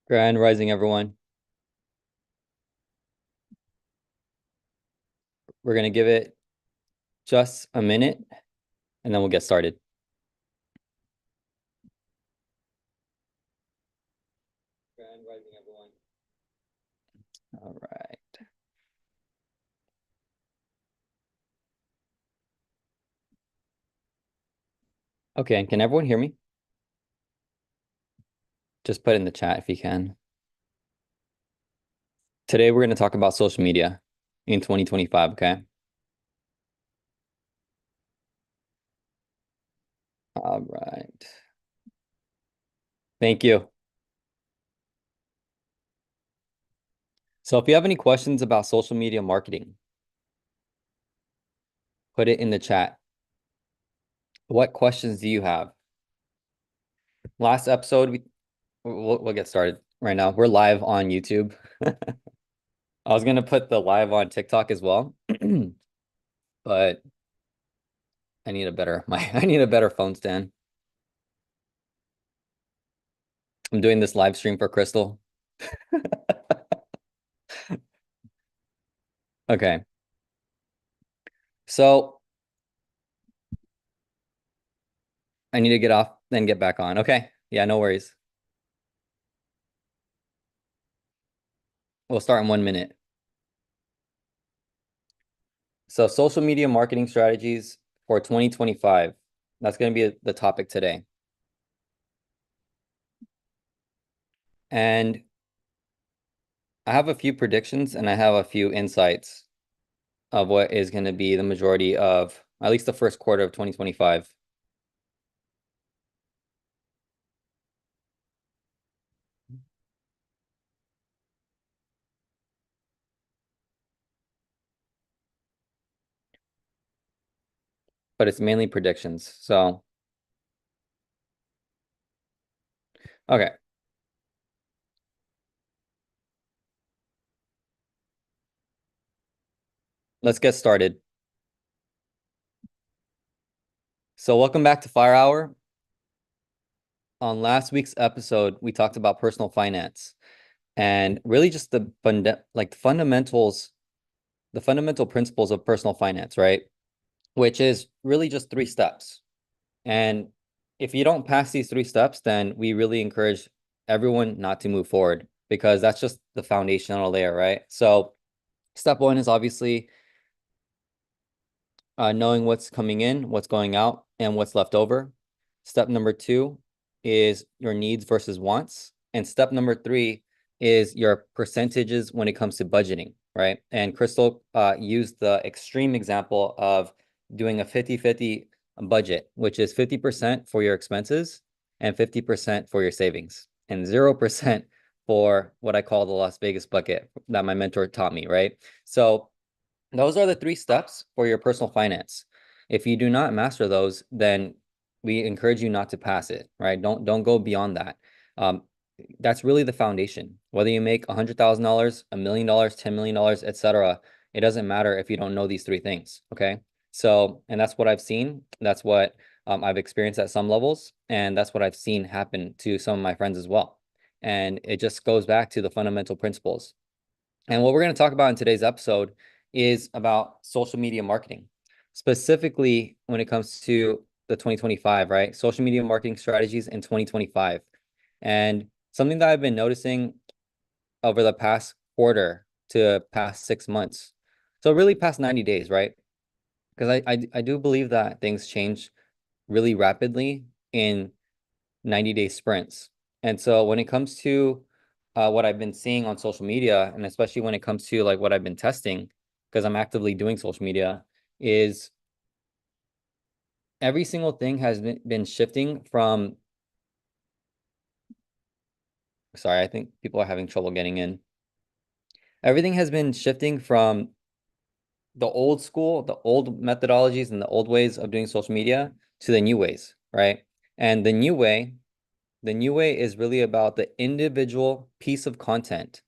Grand Rising, everyone. We're going to give it just a minute and then we'll get started. Grand Rising, everyone. All right. Okay, and can everyone hear me? Just put in the chat if you can. Today, we're going to talk about social media in 2025, okay? All right. Thank you. So if you have any questions about social media marketing, put it in the chat. What questions do you have? Last episode, we'll get started right now. We're live on YouTube. I was going to put the live on TikTok as well, but I need a better I need a better phone stand. I'm doing this live stream for Crystal. Okay. So I need to get off, then get back on. Okay. Yeah, no worries. We'll start in 1 minute. So social media marketing strategies for 2025. That's going to be the topic today. And I have a few predictions and I have a few insights of what is going to be the majority of at least the first quarter of 2025. But it's mainly predictions. So, okay. Let's get started. So welcome back to Fire Hour. On last week's episode, we talked about personal finance and really just the fundamentals, the fundamental principles of personal finance, right? Which is really just 3 steps. And if you don't pass these 3 steps, then we really encourage everyone not to move forward because that's just the foundational layer, right? So step 1 is obviously knowing what's coming in, what's going out, and what's left over. Step number 2 is your needs versus wants. And step number 3 is your percentages when it comes to budgeting, right? And Crystal used the extreme example of doing a 50-50 budget, which is 50% for your expenses and 50% for your savings, and 0% for what I call the Las Vegas bucket that my mentor taught me, right? So those are the 3 steps for your personal finance. If you do not master those, then we encourage you not to pass it, right? Don't go beyond that. Um, that's really the foundation. Whether you make $100,000, $1 million, $10 million, etc., it doesn't matter if you don't know these 3 things. Okay. So, and that's what I've seen. That's what I've experienced at some levels, and that's what I've seen happen to some of my friends as well. And it just goes back to the fundamental principles. And what we're going to talk about in today's episode is about social media marketing, specifically when it comes to the 2025, right? Social media marketing strategies in 2025. And something that I've been noticing over the past quarter to past 6 months. So really past 90 days, right? Because I do believe that things change really rapidly in 90-day sprints. And so when it comes to what I've been seeing on social media, and especially when it comes to like what I've been testing, because I'm actively doing social media, is every single thing has been shifting from, sorry, I think people are having trouble getting in. Everything has been shifting from the old school, the old methodologies and the old ways of doing social media to the new ways, right? And the new way is really about the individual piece of content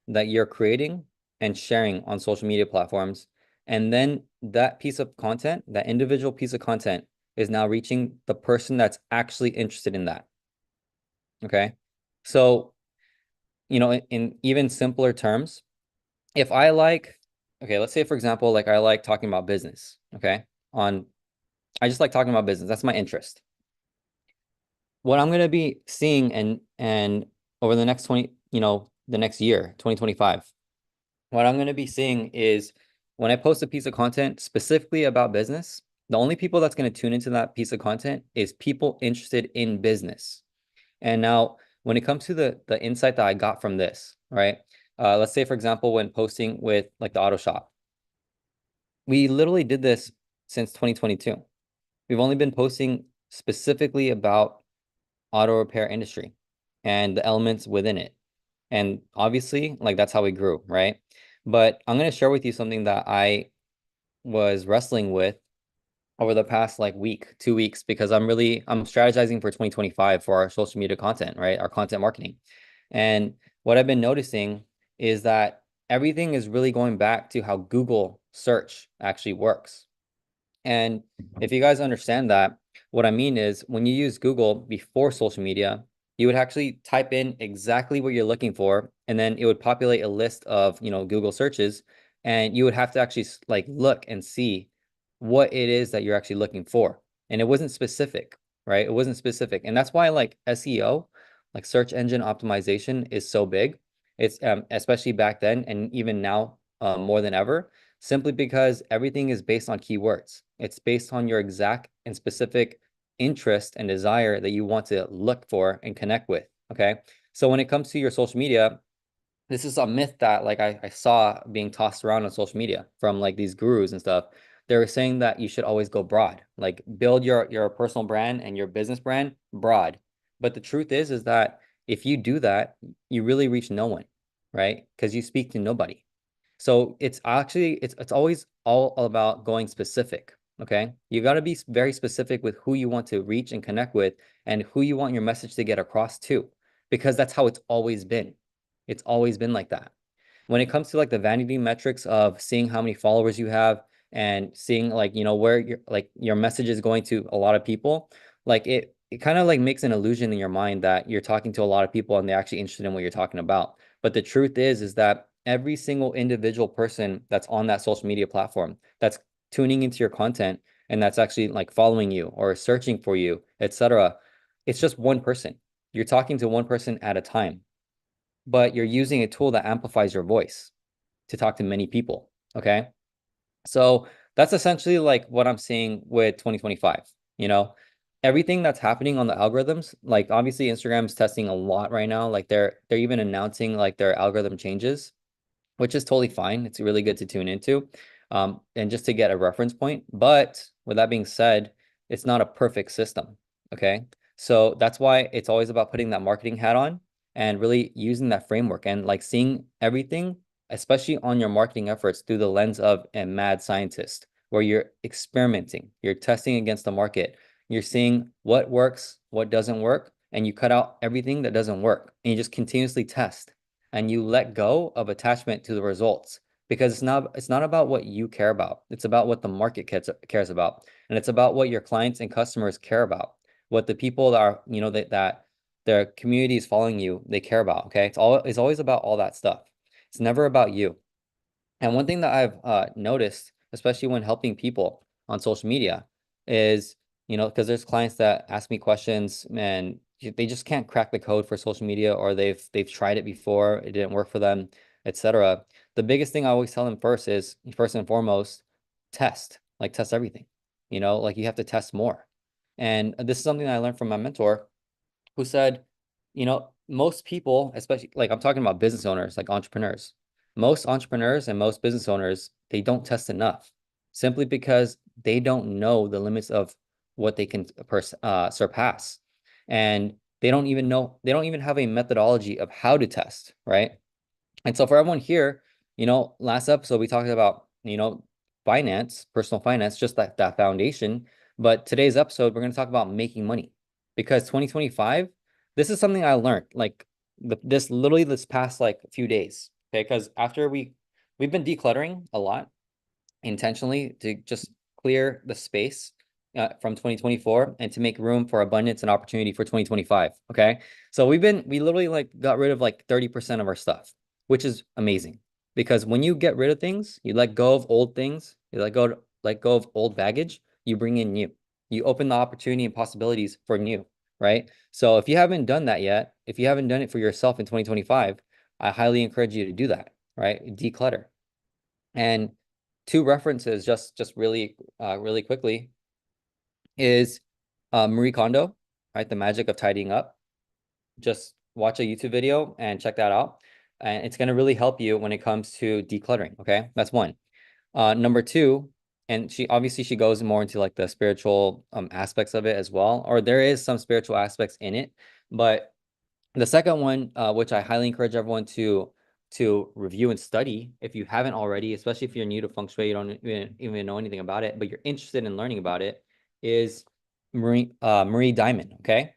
that you're creating and sharing on social media platforms. And then that piece of content, that individual piece of content, is now reaching the person that's actually interested in that. Okay. So in even simpler terms, if I like, okay, let's say for example, like I like talking about business, okay? On I just like talking about business. That's my interest. What I'm going to be seeing and over the next 20, the next year, 2025, what I'm going to be seeing is when I post a piece of content specifically about business, the only people that's going to tune into that piece of content is people interested in business. And now when it comes to the insight that I got from this, right? Let's say, for example, when posting with like the auto shop, we literally did this since 2022. We've only been posting specifically about auto repair industry and the elements within it. And obviously, like that's how we grew, right? But I'm going to share with you something that I was wrestling with over the past like week, 2 weeks, because I'm strategizing for 2025 for our social media content, right? Our content marketing. And what I've been noticing is that everything is really going back to how Google search actually works. And if you guys understand that, what I mean is when you use Google before social media, you would actually type in exactly what you're looking for, and then it would populate a list of, Google searches, and you would have to actually like look and see what it is that you're actually looking for. And it wasn't specific, right? It wasn't specific. And that's why like SEO, like search engine optimization is so big. It's especially back then and even now more than ever simply because everything is based on keywords. It's based on your exact and specific interest and desire that you want to look for and connect with. Okay. So when it comes to your social media, this is a myth that like I saw being tossed around on social media from like these gurus and stuff. They were saying that you should always go broad, like build your personal brand and your business brand broad. But the truth is that if you do that, you really reach no one, right? Because you speak to nobody. So it's actually it's always all about going specific. Okay. You got to be very specific with who you want to reach and connect with and who you want your message to get across to, because that's how it's always been. It's always been like that. When it comes to like the vanity metrics of seeing how many followers you have and seeing like, where your message is going to a lot of people, like it kind of like makes an illusion in your mind that you're talking to a lot of people and they're actually interested in what you're talking about. But the truth is that every single individual person that's on that social media platform that's tuning into your content and that's actually like following you or searching for you, etc., it's just one person. You're talking to one person at a time, but you're using a tool that amplifies your voice to talk to many people. Okay. So that's essentially like what I'm seeing with 2025. You know, everything that's happening on the algorithms, like obviously Instagram's testing a lot right now. Like they're even announcing like their algorithm changes, which is totally fine. It's really good to tune into, and just to get a reference point. But with that being said, it's not a perfect system. Okay. So that's why it's always about putting that marketing hat on and really using that framework and like seeing everything, especially on your marketing efforts through the lens of a mad scientist, where you're experimenting, you're testing against the market, you're seeing what works, what doesn't work, and you cut out everything that doesn't work, and you just continuously test and you let go of attachment to the results because it's not about what you care about. It's about what the market cares about. And it's about what your clients and customers care about. What the people that are, that their community is following you, they care about. Okay. It's always about all that stuff. It's never about you. And one thing that I've noticed, especially when helping people on social media, is, because there's clients that ask me questions and they just can't crack the code for social media, or they've tried it before, it didn't work for them, etc. The biggest thing I always tell them first is, first and foremost, test everything. Like you have to test more. And this is something I learned from my mentor who said, most people, especially like I'm talking about business owners, like entrepreneurs, most entrepreneurs and most business owners, they don't test enough simply because they don't know the limits of what they can surpass. And they don't even have a methodology of how to test, right? And so for everyone here, last episode we talked about, finance, personal finance, just that foundation. But today's episode, we're going to talk about making money because 2025, this is something I learned like this past like few days. Okay. Because after we've been decluttering a lot intentionally to just clear the space from 2024 and to make room for abundance and opportunity for 2025. Okay. So we literally like got rid of like 30% of our stuff, which is amazing because when you get rid of things, you let go of old things, you let go of old baggage, you bring in new. You open the opportunity and possibilities for new, right? So if you haven't done that yet, if you haven't done it for yourself in 2025, I highly encourage you to do that, right? Declutter. And two references, just really quickly, is Marie Kondo, right? The Magic of Tidying Up. Just watch a YouTube video and check that out. And it's going to really help you when it comes to decluttering. Okay. That's one. Number two, and she goes more into like the spiritual aspects of it as well, or there is some spiritual aspects in it. But the second one, which I highly encourage everyone to review and study if you haven't already, especially if you're new to feng shui, you don't even know anything about it, but you're interested in learning about it, is Marie Diamond. Okay.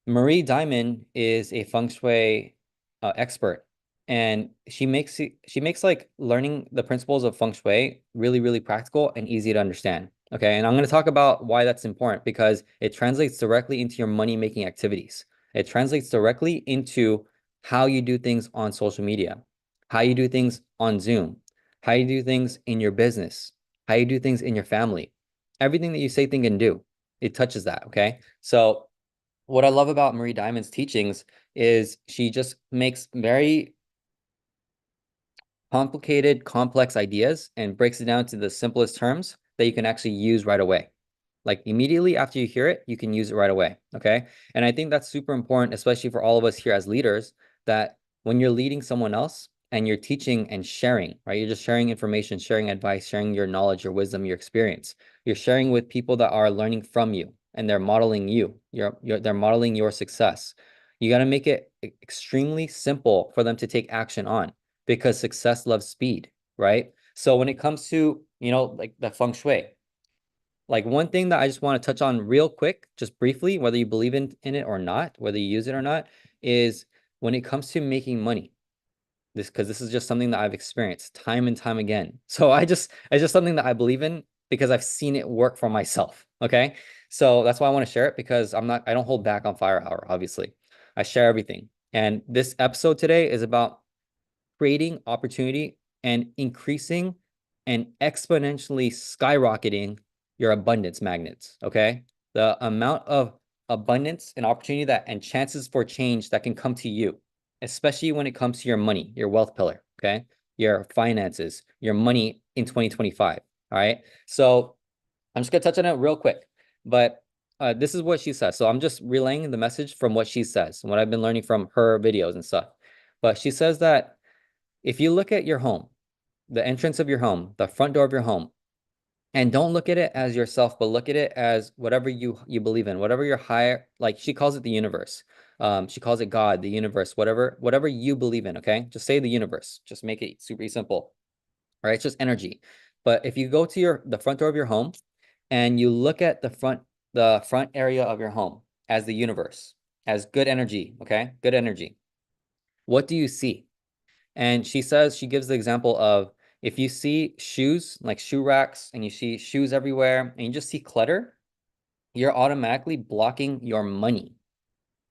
Marie Diamond is a feng shui expert, and she makes like learning the principles of feng shui really practical and easy to understand. Okay, and I'm going to talk about why that's important because it translates directly into your money making activities. It translates directly into how you do things on social media, how you do things on Zoom, how you do things in your business, how you do things in your family. Everything that you say, think, and do, it touches that. Okay, so what I love about Marie Diamond's teachings is she just makes very complicated, complex ideas and breaks it down to the simplest terms that you can actually use right away. Like immediately after you hear it, you can use it right away. Okay. And I think that's super important, especially for all of us here as leaders, that when you're leading someone else and you're teaching and sharing, right? You're just sharing information, sharing advice, sharing your knowledge, your wisdom, your experience. You're sharing with people that are learning from you and they're modeling you. They're modeling your success. You got to make it extremely simple for them to take action on because success loves speed, right? So when it comes to, like the feng shui, like one thing that I just want to touch on real quick, just briefly, whether you believe in it or not, whether you use it or not, is when it comes to making money. Because this is just something that I've experienced time and time again. So it's just something that I believe in because I've seen it work for myself. Okay. So that's why I want to share it because I don't hold back on Fire Hour, obviously. I share everything. And this episode today is about creating opportunity and increasing and exponentially skyrocketing your abundance magnets. Okay. The amount of abundance and opportunity and chances for change that can come to you, especially when it comes to your money, your wealth pillar. Okay. Your finances, your money in 2025. All right. So I'm just going to touch on it real quick, but this is what she says. So I'm just relaying the message from what she says and what I've been learning from her videos and stuff. But she says that if you look at your home, the entrance of your home, the front door of your home, and don't look at it as yourself, but look at it as whatever you believe in, whatever your higher, like she calls it the universe. She calls it God, the universe, whatever you believe in. Okay, just say the universe. Just make it super simple. All right, it's just energy. But if you go to the front door of your home and you look at the front area of your home as the universe, as good energy. Okay, good energy. What do you see? And she gives the example of if you see shoes, like shoe racks, and you see shoes everywhere, and you just see clutter, you're automatically blocking your money.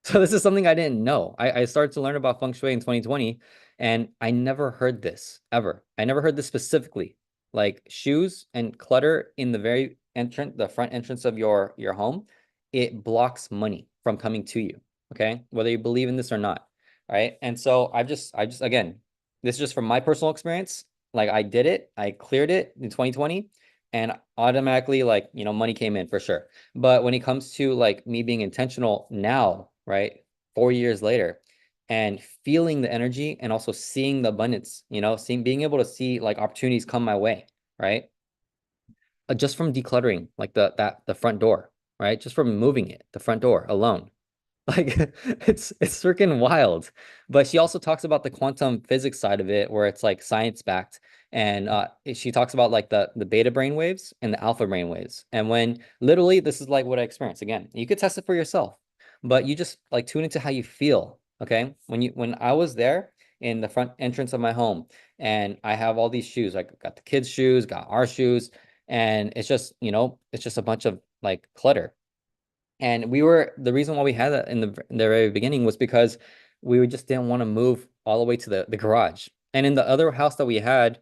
So this is something I didn't know. I started to learn about feng shui in 2020, and I never heard this ever. I never heard this specifically. Like shoes and clutter in the front entrance of your home, it blocks money from coming to you. Okay, whether you believe in this or not. All right. And so I just again, this is just from my personal experience. Like I did it, I cleared it in 2020, and automatically, like, money came in for sure. But when it comes to like me being intentional now, right, 4 years later, and feeling the energy and also seeing the abundance, being able to see like opportunities come my way, right? Just from decluttering like the front door, right? Just from moving it, the front door alone. Like it's freaking wild. But she also talks about the quantum physics side of it, where it's like science backed. And she talks about like the beta brain waves and the alpha brain waves. And when literally this is like what I experienced. Again, you could test it for yourself, but you just like tune into how you feel. Okay. When I was there in the front entrance of my home and I have all these shoes, like got the kids' shoes, got our shoes, and it's just, it's just a bunch of like clutter. And the reason why we had that in the very beginning was because we just didn't want to move all the way to the garage. And in the other house that we had,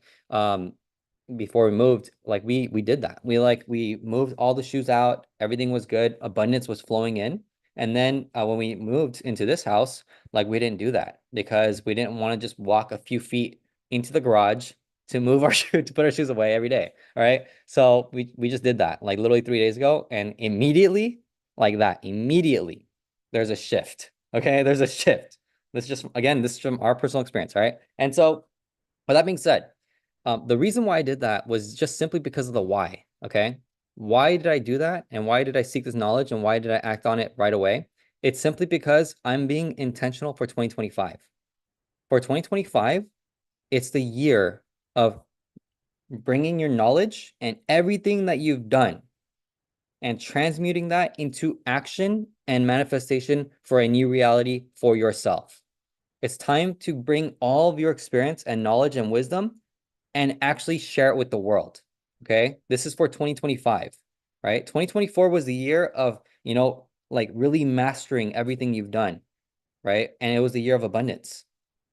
before we moved, like we did that. We moved all the shoes out, everything was good, abundance was flowing in. And then when we moved into this house, like we didn't do that because we didn't want to just walk a few feet into the garage to move our shoe to put our shoes away every day. All right. So we just did that like literally 3 days ago, and immediately like that, immediately there's a shift. Okay, there's a shift. This is from our personal experience, all right? And so, with that being said, the reason why I did that was just simply because of the why. Okay, why did I do that, and why did I seek this knowledge, and why did I act on it right away? It's simply because I'm being intentional for 2025. For 2025, it's the year of bringing your knowledge and everything that you've done and transmuting that into action and manifestation for a new reality for yourself. It's time to bring all of your experience and knowledge and wisdom and actually share it with the world. Okay. This is for 2025, right? 2024 was the year of, like really mastering everything you've done, right? And it was the year of abundance,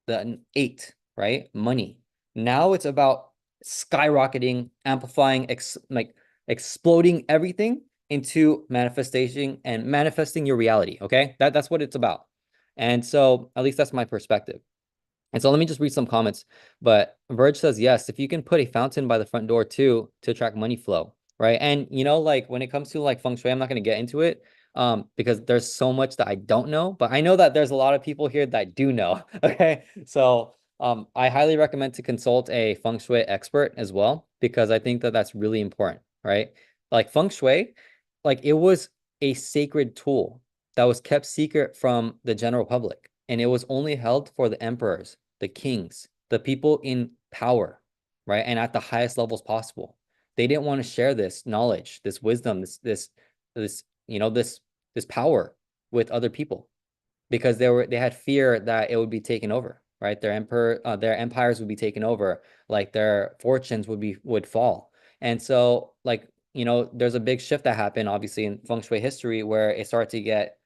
the eight, right? Money. Now it's about skyrocketing, amplifying, like exploding everything into manifestation and manifesting your reality. Okay, that's what it's about. And so, at least that's my perspective. And so let me just read some comments. But Verge says, yes, if you can put a fountain by the front door too to attract money flow, right? And like when it comes to like feng shui, I'm not going to get into it because there's so much that I don't know, but I know that there's a lot of people here that do know. Okay. So I highly recommend to consult a feng shui expert as well, because I think that that's really important, right? Like feng shui, like it was a sacred tool that was kept secret from the general public, and it was only held for the emperors, the kings, the people in power, right? And at the highest levels possible. They didn't want to share this knowledge, this wisdom, this, this power with other people because they had fear that it would be taken over, right? Their empires would be taken over, like their fortunes would fall. And so, like, there's a big shift that happened, obviously, in feng shui history where it started to get,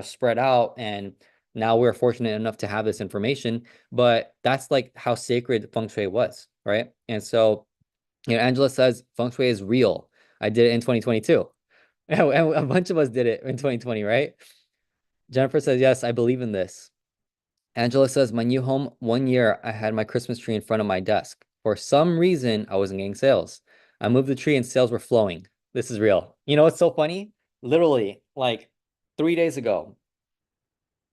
spread out, and now we're fortunate enough to have this information. But that's like how sacred feng shui was, right? And so, Angela says feng shui is real. I did it in 2022. And a bunch of us did it in 2020, right? Jennifer says, yes, I believe in this. Angela says, my new home, 1 year, I had my Christmas tree in front of my desk. For some reason, I wasn't getting sales. I moved the tree and sales were flowing. This is real. You know what's so funny? Literally, like 3 days ago,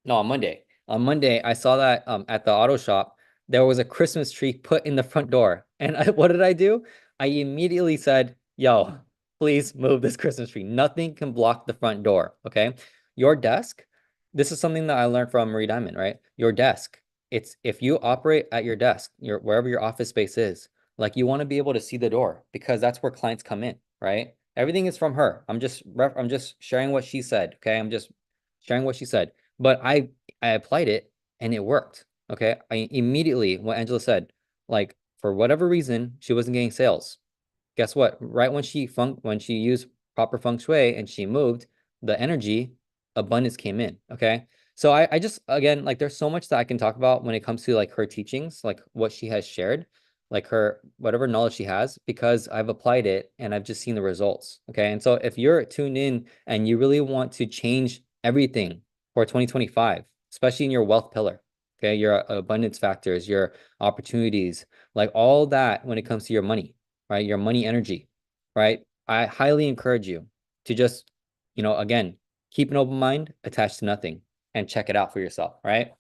no, on Monday. On Monday, I saw that at the auto shop, there was a Christmas tree put in the front door. And what did I do? I immediately said, yo, please move this Christmas tree. Nothing can block the front door. Okay. Your desk, this is something that I learned from Marie Diamond, right? Your desk, it's if you operate at your desk, wherever your office space is, like you want to be able to see the door because that's where clients come in, right? Everything is from her. I'm just sharing what she said. Okay. I'm just sharing what she said. But I applied it and it worked. Okay. I immediately, what Angela said, like for whatever reason, she wasn't getting sales. Guess what? Right when she used proper feng shui and she moved, the energy abundance came in. Okay. So I just again like there's so much that I can talk about when it comes to like her teachings, like what she has shared, like her whatever knowledge she has, because I've applied it and I've just seen the results. Okay. And so if you're tuned in and you really want to change everything for 2025, especially in your wealth pillar, okay, your abundance factors, your opportunities, like all that when it comes to your money, right? Your money energy, right? I highly encourage you to just, again, keep an open mind, attached to nothing, and check it out for yourself, right?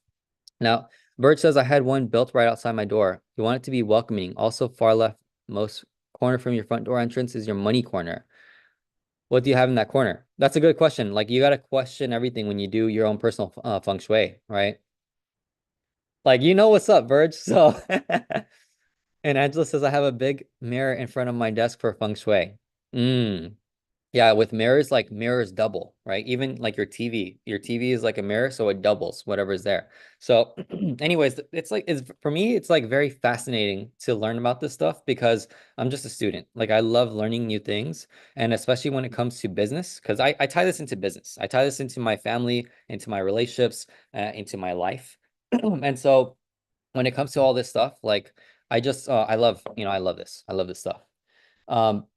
Now, Bird says I had one built right outside my door. You want it to be welcoming. Also, far left most corner from your front door entrance is your money corner. What do you have in that corner? That's a good question. Like you got to question everything when you do your own personal feng shui, right? Like what's up, Verge. So, and Angela says I have a big mirror in front of my desk for feng shui. Mm. Yeah, with mirrors, like mirrors double, right? Even like your TV is like a mirror, so it doubles whatever's there. So, anyways, it's for me, it's like very fascinating to learn about this stuff because I'm just a student. Like I love learning new things, and especially when it comes to business, because I tie this into business. I tie this into my family, into my relationships, into my life. And so when it comes to all this stuff, like I love, I love this. I love this stuff. Um,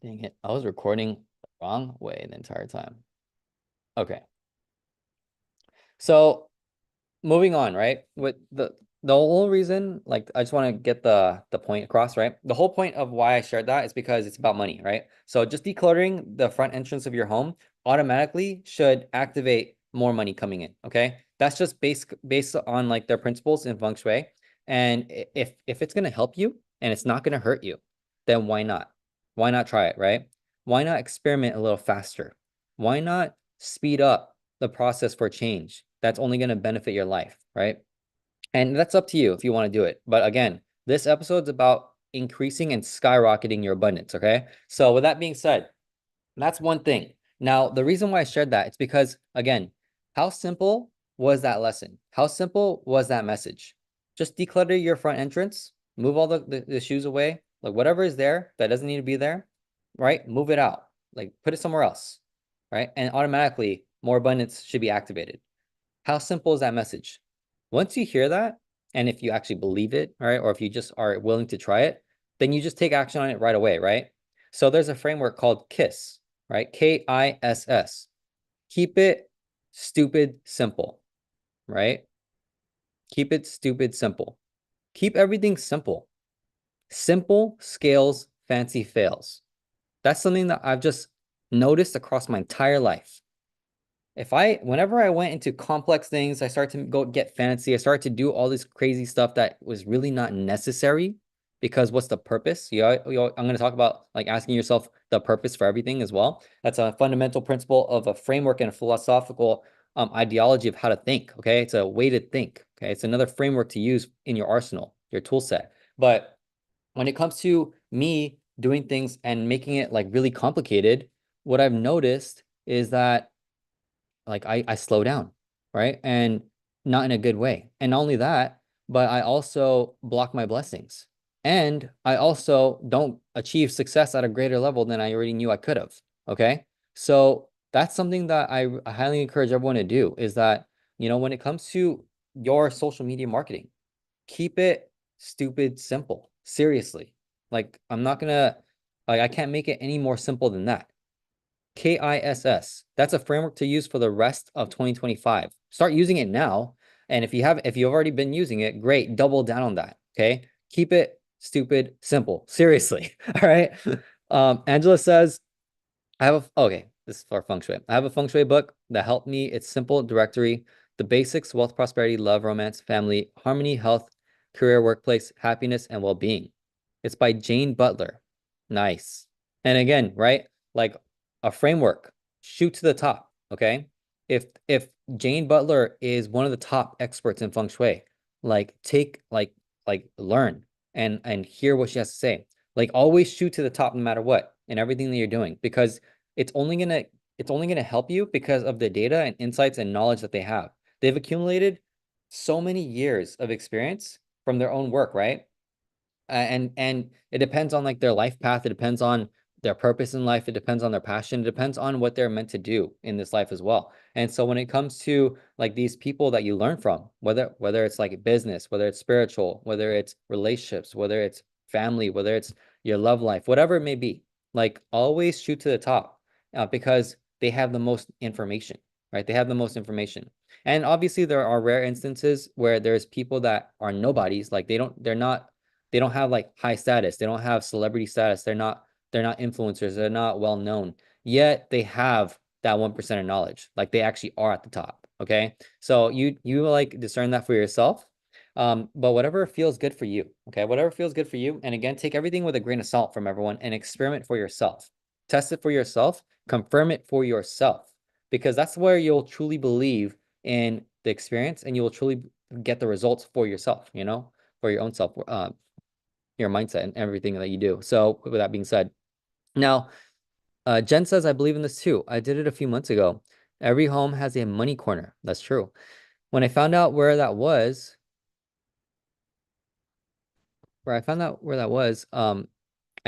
Dang it. I was recording the wrong way the entire time. Okay. So moving on, right? With the whole reason, like I just want to get the point across, right? The whole point of why I shared that is because it's about money, right? So just decluttering the front entrance of your home automatically should activate more money coming in, okay? That's just based on like their principles in feng shui. And if it's gonna help you and it's not gonna hurt you, then why not? Why not try it, right? Why not experiment a little faster? Why not speed up the process for change? That's only going to benefit your life, right? And that's up to you if you want to do it. But again, this episode's about increasing and skyrocketing your abundance, okay? So with that being said, that's one thing. Now, the reason why I shared that, it's because again, how simple was that lesson? How simple was that message? Just declutter your front entrance, move all the shoes away, like whatever is there that doesn't need to be there, right? Move it out, like put it somewhere else, right? And automatically more abundance should be activated. How simple is that message? Once you hear that, and if you actually believe it, right, or if you just are willing to try it, then you just take action on it right away, right? So there's a framework called KISS, right? KISS. Keep it stupid simple, right? Keep it stupid simple. Keep everything simple. Simple scales, fancy fails. That's something that I've just noticed across my entire life. Whenever I went into complex things, I started to go get fancy. I started to do all this crazy stuff that was really not necessary because what's the purpose? I'm going to talk about like asking yourself the purpose for everything as well. That's a fundamental principle of a framework and a philosophical ideology of how to think. Okay. It's a way to think. Okay. It's another framework to use in your arsenal, your tool set. But when it comes to me doing things and making it like really complicated, what I've noticed is that like I slow down, right? And not in a good way. And not only that, but I also block my blessings. And I also don't achieve success at a greater level than I already knew I could have. Okay. So that's something that I highly encourage everyone to do is that, when it comes to your social media marketing, keep it stupid simple. Seriously. Like I'm not gonna like I can't make it any more simple than that. KISS. That's a framework to use for the rest of 2025. Start using it now. And if you've already been using it, great, double down on that. Okay. Keep it stupid, simple. Seriously. All right. Angela says, okay, this is for feng shui. I have a feng shui book that helped me. It's simple directory, the basics, wealth, prosperity, love, romance, family, harmony, health, career, workplace, happiness, and well-being. It's by Jane Butler. Nice. And again, right? Like a framework, shoot to the top. Okay. If Jane Butler is one of the top experts in feng shui, like take like learn and hear what she has to say. Like always shoot to the top no matter what in everything that you're doing because it's only gonna it's only gonna help you because of the data and insights and knowledge that they have. They've accumulated so many years of experience from their own work, right? And it depends on like their life path. It depends on their purpose in life. It depends on their passion. It depends on what they're meant to do in this life as well. And so when it comes to like these people that you learn from, whether it's like business, whether it's spiritual, whether it's relationships, whether it's family, whether it's your love life, whatever it may be, like always shoot to the top because they have the most information, right? They have the most information. And obviously there are rare instances where there's people that are nobodies, like they don't have like high status. They don't have celebrity status. They're not influencers. They're not well known. Yet they have that 1% of knowledge. Like they actually are at the top. Okay. So you like discern that for yourself. But whatever feels good for you. Okay. Whatever feels good for you. And again, take everything with a grain of salt from everyone and experiment for yourself. Test it for yourself, confirm it for yourself. Because that's where you'll truly believe in the experience and you will truly get the results for yourself, for your own self, your mindset and everything that you do. So with that being said, Now, Jen says, I believe in this too. I did it a few months ago. Every home has a money corner. That's true. When I found out where that was, I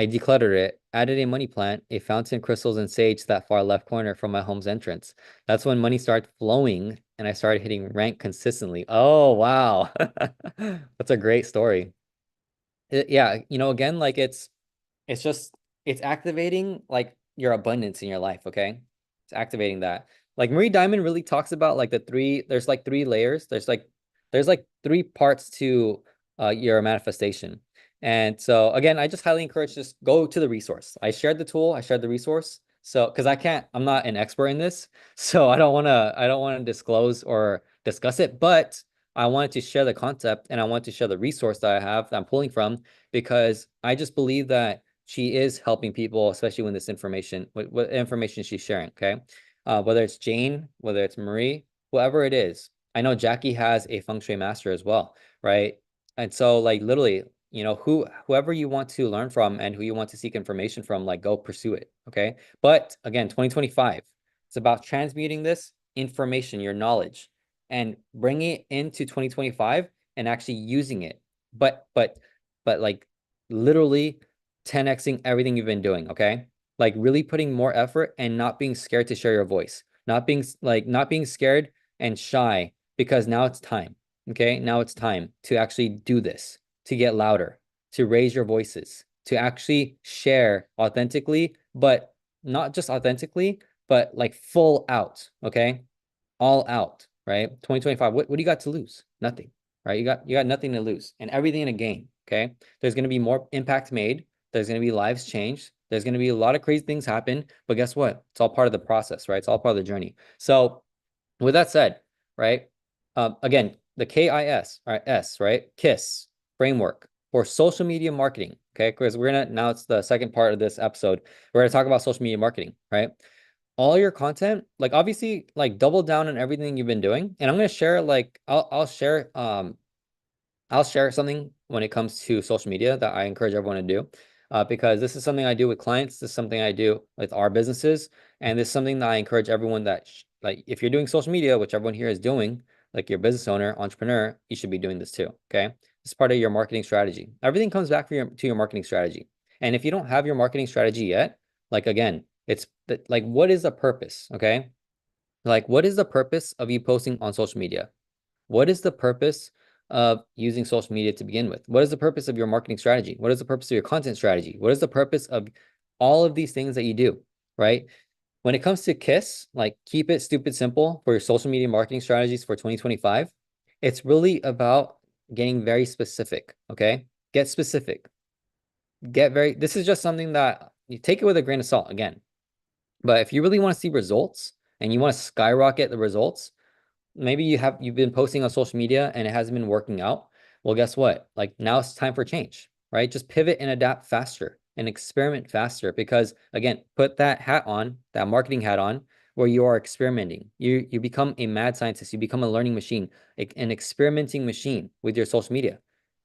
decluttered it, added a money plant, a fountain, crystals, and sage to that far left corner from my home's entrance. That's when money started flowing and I started hitting rank consistently. Oh, wow. That's a great story. Yeah, again, like it's just it's activating like your abundance in your life, okay? It's activating that. Like Marie Diamond really talks about like there's like three layers. There's like three parts to your manifestation. And so again, I just highly encourage just go to the resource. I shared the tool, I shared the resource. So because I'm not an expert in this, so I don't want to disclose or discuss it, but I wanted to share the concept and I want to share the resource that I have that I'm pulling from because I just believe that she is helping people, especially when this information, what information she's sharing. Okay. Whether it's Jane, whether it's Marie, whoever it is. I know Jackie has a feng shui master as well, right? And so like literally, whoever you want to learn from and who you want to seek information from, like go pursue it. Okay. But again, 2025, it's about transmuting this information, your knowledge, and bringing it into 2025 and actually using it. But like literally 10xing everything you've been doing, okay? Like really putting more effort and not being scared to share your voice. Not being scared and shy because now it's time. Okay? Now it's time to actually do this, to get louder, to raise your voices, to actually share authentically, but not just authentically, but like full out, okay? All out, right? 2025, what do you got to lose? Nothing, right? You got nothing to lose and everything to gain, okay? There's going to be more impact made. There's going to be lives changed. There's going to be a lot of crazy things happen, but guess what? It's all part of the process, right? It's all part of the journey. So with that said, right? Again, the KIS, right? KISS framework for social media marketing. Okay, because now it's the second part of this episode. We're gonna talk about social media marketing, right? All your content, like obviously, like double down on everything you've been doing. And I'm gonna share like I'll share something when it comes to social media that I encourage everyone to do, because this is something I do with clients. This is something I do with our businesses, and this is something that I encourage everyone that like if you're doing social media, which everyone here is doing, like your business owner, entrepreneur, you should be doing this too. Okay, it's part of your marketing strategy. Everything comes back to your marketing strategy, and if you don't have your marketing strategy yet, like again, like what is the purpose? Okay, like what is the purpose of you posting on social media? What is the purpose of using social media to begin with? What is the purpose of your marketing strategy? What is the purpose of your content strategy? What is the purpose of all of these things that you do, right? When it comes to KISS, like keep it stupid simple for your social media marketing strategies for 2025, it's really about getting very specific, okay? Get specific. This is just something that you take it with a grain of salt again. But if you really want to see results and you want to skyrocket the results, maybe you've been posting on social media and it hasn't been working out. Well, guess what? Like now it's time for change, right? Just pivot and adapt faster and experiment faster because again, put that hat on, that marketing hat on, where you are experimenting. You become a mad scientist, you become a learning machine, an experimenting machine with your social media.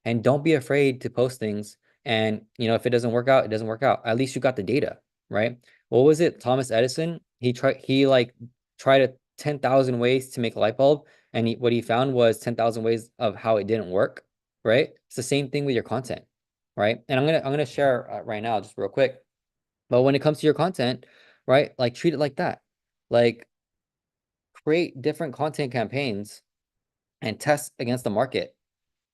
And don't be afraid to post things. And if it doesn't work out, it doesn't work out. At least you got the data, right? What was it? Thomas Edison, he tried 10,000 ways to make a light bulb. And what he found was 10,000 ways of how it didn't work, right? It's the same thing with your content, right? And I'm gonna share right now, just real quick. But when it comes to your content, right, like treat it like that. Like create different content campaigns and test against the market.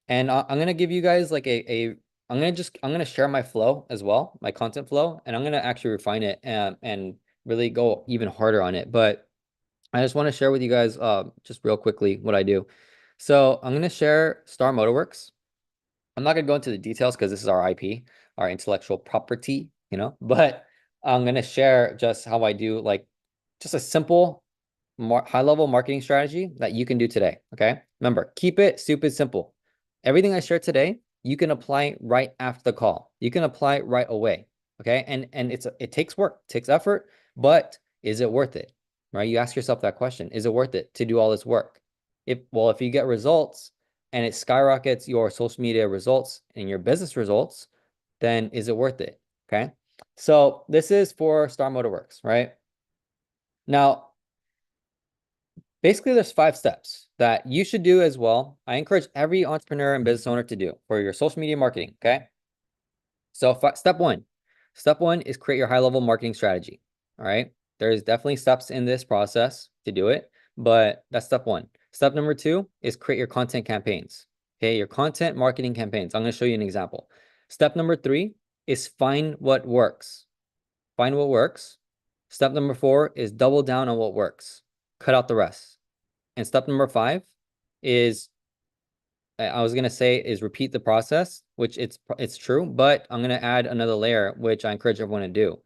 And I'm gonna give you guys like I'm gonna share my flow as well, my content flow, and I'm gonna actually refine it and really go even harder on it. But I just want to share with you guys just real quickly what I do. So I'm going to share Star Motorworks. I'm not going to go into the details because this is our IP, our intellectual property, but I'm going to share just how I do like just a simple high-level marketing strategy that you can do today. Okay. Remember, keep it stupid simple. Everything I share today, you can apply right after the call. You can apply right away. Okay. And it takes work, takes effort, but is it worth it? Right? You ask yourself that question. Is it worth it to do all this work? If you get results and it skyrockets your social media results and your business results, then is it worth it? Okay. So this is for Star Motorworks, right? Now, basically, there's 5 steps that you should do as well. I encourage every entrepreneur and business owner to do for your social media marketing. Okay. So step one is create your high level marketing strategy. All right. There's definitely steps in this process to do it, but that's step one. Step number two is create your content campaigns. Okay. Your content marketing campaigns. I'm going to show you an example. Step number three is find what works. Find what works. Step number four is double down on what works. Cut out the rest. And step number five is I was gonna say is repeat the process, which it's true, but I'm gonna add another layer, which I encourage everyone to do,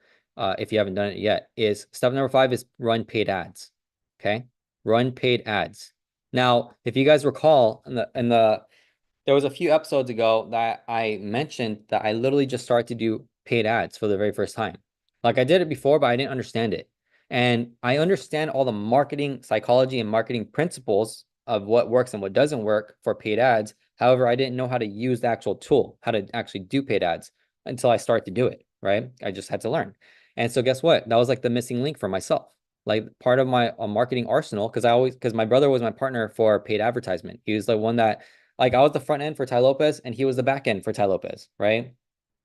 if you haven't done it yet. Is step number five is run paid ads. Okay, run paid ads. Now, if you guys recall, there was a few episodes ago that I mentioned that I literally just started to do paid ads for the very first time. Like I did it before, but I didn't understand it. And I understand all the marketing psychology and marketing principles of what works and what doesn't work for paid ads. However, I didn't know how to use the actual tool, how to actually do paid ads until I started to do it, right? I just had to learn. And so guess what? That was like the missing link for myself. Like part of my marketing arsenal, because my brother was my partner for paid advertisement. He was the one that like I was the front end for Ty Lopez and he was the back end for Ty Lopez, right?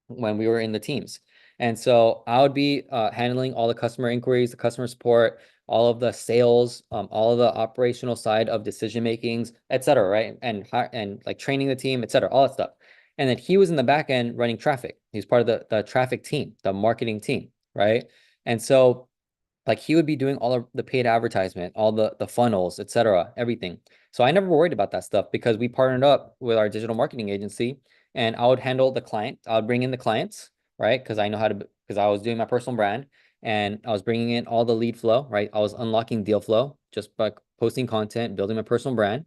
When we were in the teams. And so I would be handling all the customer inquiries, the customer support, all of the sales, all of the operational side of decision makings, et cetera, right? And like training the team, et cetera, all that stuff. And then he was in the back end running traffic. He was part of the traffic team, the marketing team, right? And so like he would be doing all of the paid advertisement, all the funnels, et cetera, everything. So I never worried about that stuff because we partnered up with our digital marketing agency and I would handle the client. I would bring in the clients, right? Because I know how to, because I was doing my personal brand and I was bringing in all the lead flow, right? I was unlocking deal flow just by posting content, building my personal brand.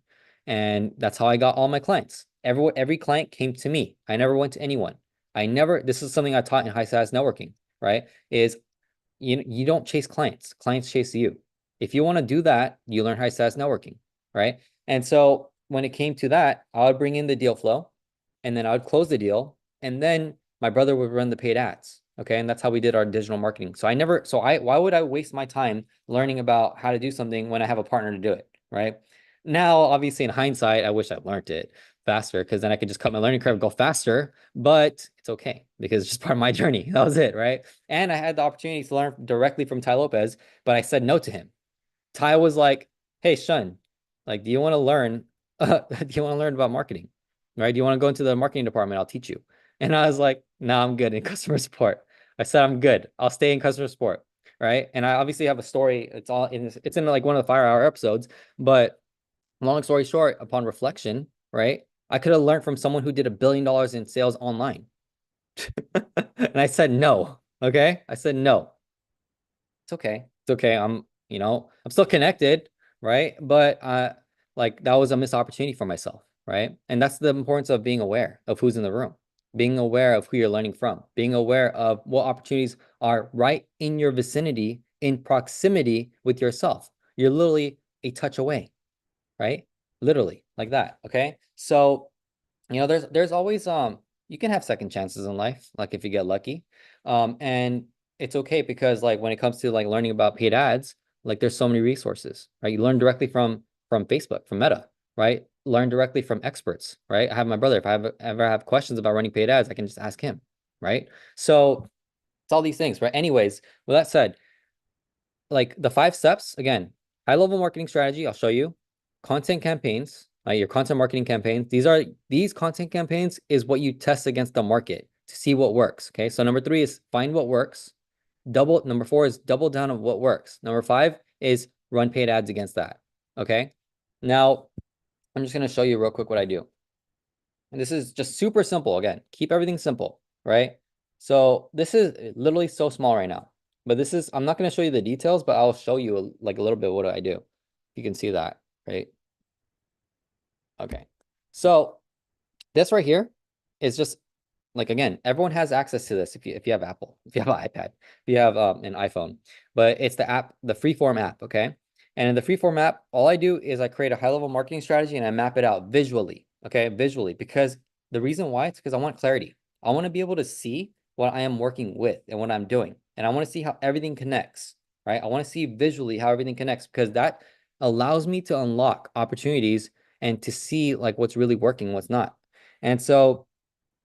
And that's how I got all my clients. Every client came to me. I never went to anyone. This is something I taught in high status networking, right? Is you don't chase clients chase you. If you want to do that, you learn high status networking, right? And so when it came to that, I would bring in the deal flow and then I would close the deal and then my brother would run the paid ads. Okay, and that's how we did our digital marketing. So why would I waste my time learning about how to do something when I have a partner to do it, right? Now obviously in hindsight I wish I learned it faster because then I could just cut my learning curve, go faster, but it's okay because it's just part of my journey. That was it, right? And I had the opportunity to learn directly from Ty Lopez, but I said no to him. Ty was like, "Hey, Shun, like, do you want to learn? Do you want to learn about marketing? Right? Do you want to go into the marketing department? I'll teach you." And I was like, "No, I'm good in customer support." I said, "I'm good. I'll stay in customer support." Right? And I obviously have a story. It's in like one of the FIREHOUR episodes, but long story short, upon reflection, right? I could have learned from someone who did $1 billion in sales online. And I said no. Okay. I said no. It's okay. It's okay. I'm still connected, right? But like that was a missed opportunity for myself, right? And that's the importance of being aware of who's in the room, being aware of who you're learning from, being aware of what opportunities are right in your vicinity, in proximity with yourself. You're literally a touch away, right? Literally like that. Okay. So, there's always you can have second chances in life, like if you get lucky. And it's okay because like when it comes to like learning about paid ads, like there's so many resources, right? You learn directly from Facebook, from Meta, right? Learn directly from experts, right? I have my brother. If ever have questions about running paid ads, I can just ask him, right? So it's all these things, right? Anyways, with that said, like the 5 steps again, high level marketing strategy, I'll show you. Content campaigns, your content marketing campaigns. These content campaigns is what you test against the market to see what works. Okay. So number 3 is find what works. Number 4 is double down on what works. Number 5 is run paid ads against that. Okay. Now I'm just going to show you real quick what I do. And this is just super simple. Again, keep everything simple, right? So this is literally so small right now. But I'm not going to show you the details, but I'll show you like a little bit what I do. You can see that, right? Okay. So this right here is just like, again, everyone has access to this if you have Apple, if you have an iPad, if you have an iPhone, but it's the app, the Freeform app, okay? And in the Freeform app, all I do is I create a high-level marketing strategy and I map it out visually, okay? Visually, because the reason why it's because I want clarity. I want to be able to see what I am working with and what I'm doing. And I want to see how everything connects, right? I want to see visually how everything connects because that allows me to unlock opportunities and to see like what's really working, what's not. And so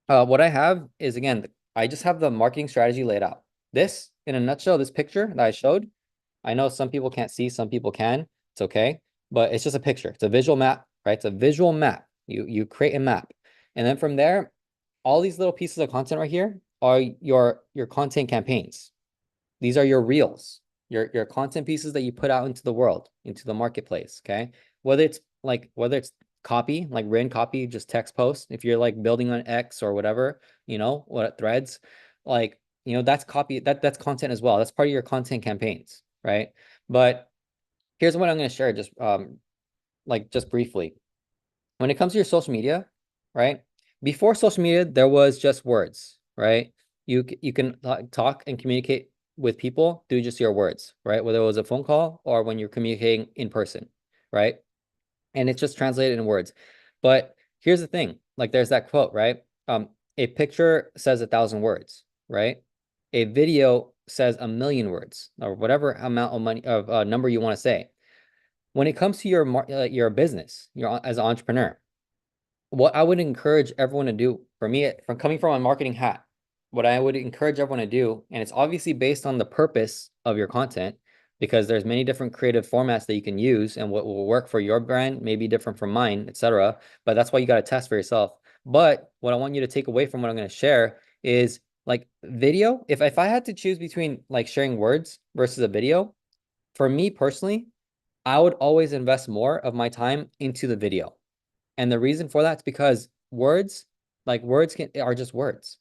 what I have is again, I just have the marketing strategy laid out. This, in a nutshell, this picture that I showed, I know some people can't see, some people can. It's okay, but it's just a picture. It's a visual map, right? It's a visual map. You create a map, and then from there, all these little pieces of content right here are your content campaigns. These are your reels, your content pieces that you put out into the world, into the marketplace. Okay. Whether it's copy, like written copy, just text post. If you're like building on X or whatever, what threads, like, that's copy, that's content as well. That's part of your content campaigns, right? But here's what I'm going to share just briefly. When it comes to your social media, right? Before social media, there was just words, right? You can talk and communicate with people through just your words, right? Whether it was a phone call or when you're communicating in person, right? And it's just translated in words. But here's the thing, like there's that quote, right? A picture says 1,000 words, right? A video says 1,000,000 words, or whatever amount of money of number you want to say. When it comes to your business, as an entrepreneur, what I would encourage everyone to do, for me, from coming from a marketing hat, what I would encourage everyone to do, and it's obviously based on the purpose of your content, because there's many different creative formats that you can use, and what will work for your brand may be different from mine, etc. But that's why you got to test for yourself. But what I want you to take away from what I'm going to share is like video. If I had to choose between like sharing words versus a video, for me personally, I would always invest more of my time into the video. And the reason for that is because words are just words.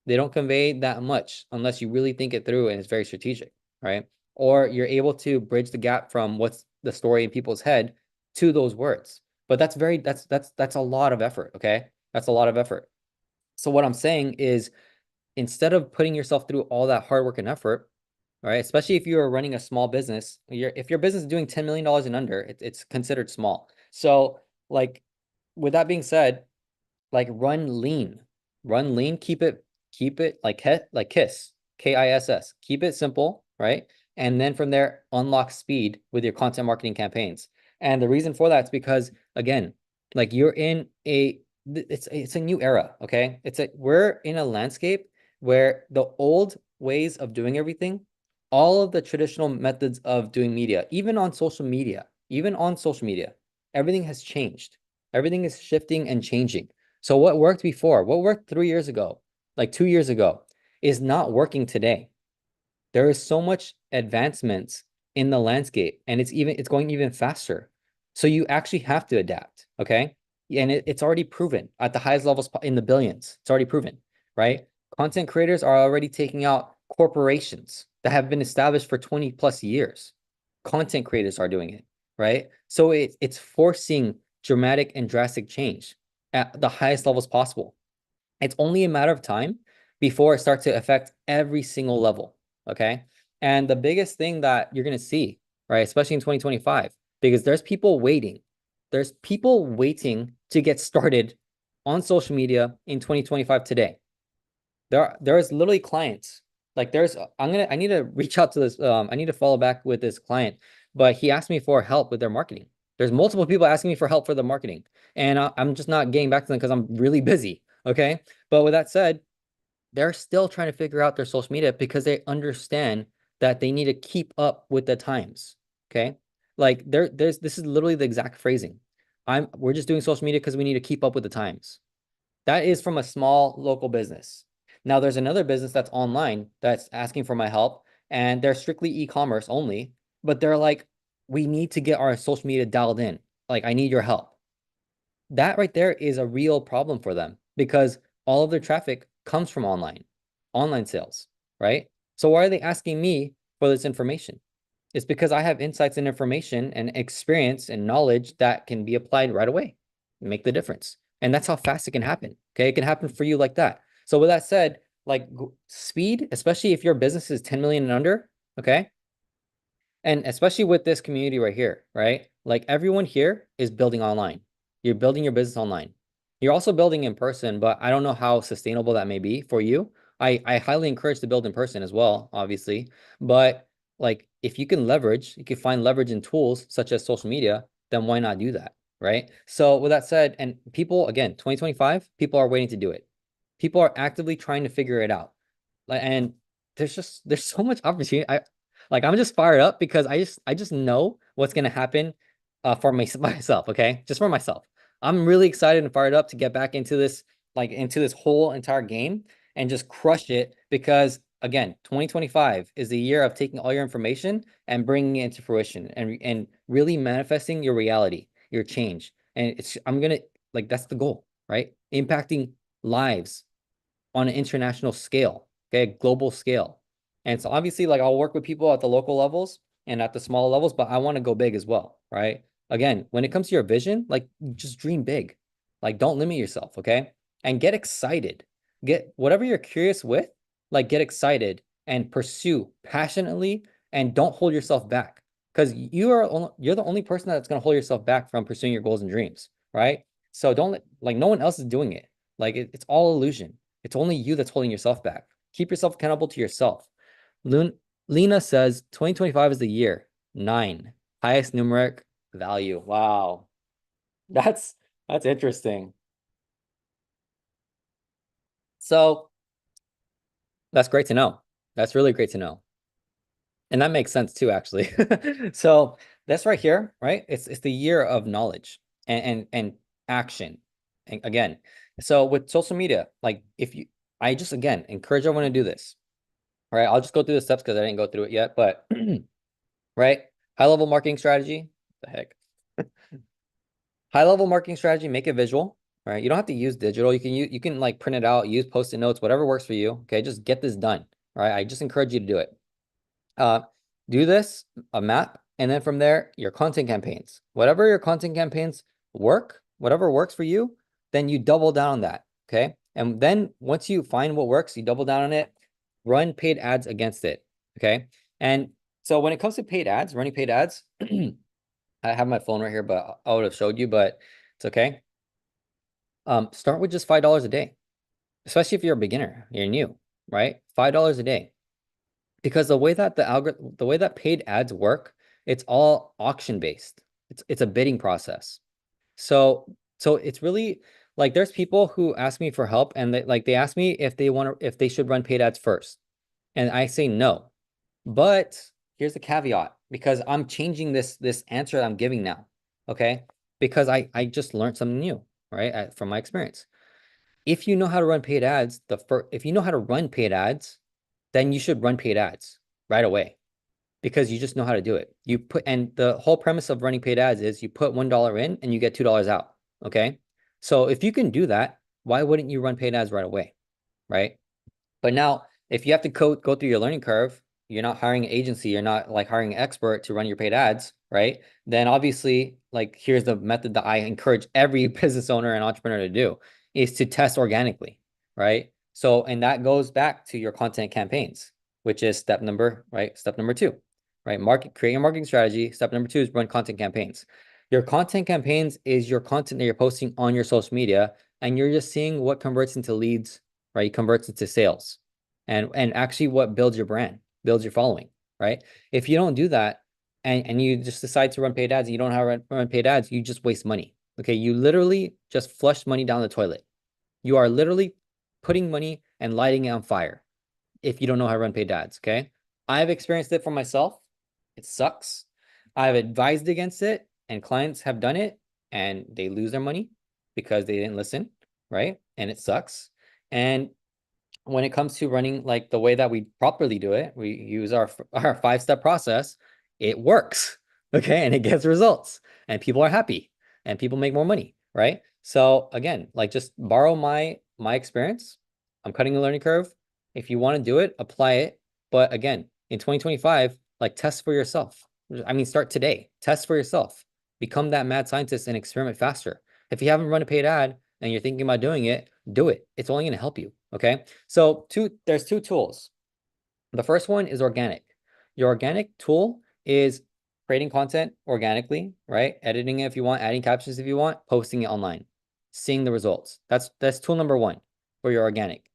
They don't convey that much unless you really think it through and it's very strategic, right? Or you're able to bridge the gap from what's the story in people's head to those words. But that's a lot of effort, okay? That's a lot of effort. So what I'm saying is instead of putting yourself through all that hard work and effort, right? Especially if you are running a small business, if your business is doing $10 million and under, it's considered small. So like with that being said, like run lean, keep it like KISS, keep it simple, right? And then from there, unlock speed with your content marketing campaigns. And the reason for that is because again, like you're in it's a new era, okay? We're in a landscape where the old ways of doing everything, all of the traditional methods of doing media, even on social media, everything has changed. Everything is shifting and changing. So what worked before, what worked 3 years ago, like 2 years ago, is not working today. There is so much advancements in the landscape, and it's going even faster. So you actually have to adapt, okay? And it's already proven at the highest levels in the billions. It's already proven, right? Content creators are already taking out corporations that have been established for 20 plus years. Content creators are doing it, right? So it's forcing dramatic and drastic change at the highest levels possible. It's only a matter of time before it starts to affect every single level. Okay. And the biggest thing that you're going to see, right, especially in 2025, because there's people waiting to get started on social media in 2025 today. There's literally clients like I need to reach out to this. I need to follow back with this client, but he asked me for help with their marketing. There's multiple people asking me for help for the marketing, and I'm just not getting back to them because I'm really busy. Okay. But with that said, they're still trying to figure out their social media because they understand that they need to keep up with the times. Okay. Like this is literally the exact phrasing. We're just doing social media because we need to keep up with the times. That is from a small local business. Now there's another business that's online that's asking for my help, and they're strictly e-commerce only, but they're like, we need to get our social media dialed in. Like, I need your help. That right there is a real problem for them because all of their traffic comes from online sales, right? So why are they asking me for this information? It's because I have insights and information and experience and knowledge that can be applied right away and make the difference. And that's how fast it can happen. Okay. It can happen for you like that. So with that said, like speed, especially if your business is 10 million and under, okay. And especially with this community right here, right? Like everyone here is building online. You're building your business online. You're also building in person, but I don't know how sustainable that may be for you. I highly encourage to build in person as well, obviously. But like if you can leverage, you can find leverage in tools such as social media, then why not do that? Right. So with that said, and people again, 2025, people are waiting to do it. People are actively trying to figure it out. Like, and there's so much opportunity. I'm just fired up because I just know what's gonna happen for myself, okay? Just for myself. I'm really excited and fired up to get back into this, like into this whole entire game and just crush it because again, 2025 is the year of taking all your information and bringing it into fruition and really manifesting your reality, your change. And it's I'm gonna like that's the goal, right? Impacting lives on an international scale, okay, global scale. And so obviously, like I'll work with people at the local levels and at the small levels, but I want to go big as well, right? Again, when it comes to your vision, like just dream big. Like don't limit yourself, okay? And get excited. Get whatever you're curious with, like get excited and pursue passionately and don't hold yourself back because you're the only person that's going to hold yourself back from pursuing your goals and dreams, right? So don't like no one else is doing it. Like it's all illusion. It's only you that's holding yourself back. Keep yourself accountable to yourself. Lun Lena says 2025 is the year. 9. Highest numeric value. Wow. That's that's interesting. So that's great to know. That's really great to know. And that makes sense too, actually. So that's right here, right? It's the year of knowledge and action. And again, so with social media, like if you I just again encourage everyone to do this. All right, I'll just go through the steps because I didn't go through it yet, but right, high level marketing strategy. The heck, high level marketing strategy. Make it visual. Right, you don't have to use digital. You can like print it out, use post-it notes, whatever works for you. Okay, just get this done. All right, I just encourage you to do it. Uh, do this a map, and then from there your content campaigns. Whatever your content campaigns whatever works for you, then you double down on that. Okay, and then once you find what works, you double down on it. Run paid ads against it. Okay. And so when it comes to paid ads, running paid ads, I have my phone right here, but I would have showed you, but it's okay. Start with just $5 a day, especially if you're a beginner, you're new, right? $5 a day. Because the way that paid ads work, it's all auction based. It's a bidding process. So it's really like there's people who ask me for help and they ask me if they should run paid ads first. And I say no. But here's the caveat because I'm changing this answer that I'm giving now. Okay? Because I just learned something new, right? From my experience. If you know how to run paid ads, if you know how to run paid ads, then you should run paid ads right away because you just know how to do it. And the whole premise of running paid ads is you put $1 in and you get $2 out. Okay? So if you can do that, why wouldn't you run paid ads right away? Right? But now, if you have to go through your learning curve, you're not hiring an agency, you're not like hiring an expert to run your paid ads, right? Then obviously, like here's the method that I encourage every business owner and entrepreneur to do is to test organically, right? So, and that goes back to your content campaigns, which is step number 2, right? Create your marketing strategy. Step number 2 is run content campaigns. Your content campaigns is your content that you're posting on your social media, and you're just seeing what converts into leads, right? Converts into sales and actually what builds your brand, builds your following, right? If you don't do that and you just decide to run paid ads and you don't know how to run paid ads, you just waste money. Okay. You literally just flush money down the toilet. You are literally putting money and lighting it on fire if you don't know how to run paid ads. Okay. I've experienced it for myself. It sucks. I've advised against it, and clients have done it and they lose their money because they didn't listen. Right. And it sucks. And when it comes to running like the way that we properly do it, we use our 5-step process. It works. Okay. And it gets results and people are happy and people make more money. Right. So again, like just borrow my experience. I'm cutting the learning curve. If you want to do it, apply it. But again, in 2025, like test for yourself. I mean, start today. Test for yourself. Become that mad scientist and experiment faster. If you haven't run a paid ad and you're thinking about doing it, do it. It's only going to help you. Okay. So there's 2 tools. The first one is organic. Your organic tool is creating content organically, right? Editing it if you want, adding captions if you want, posting it online, seeing the results. That's tool number 1 for your organic.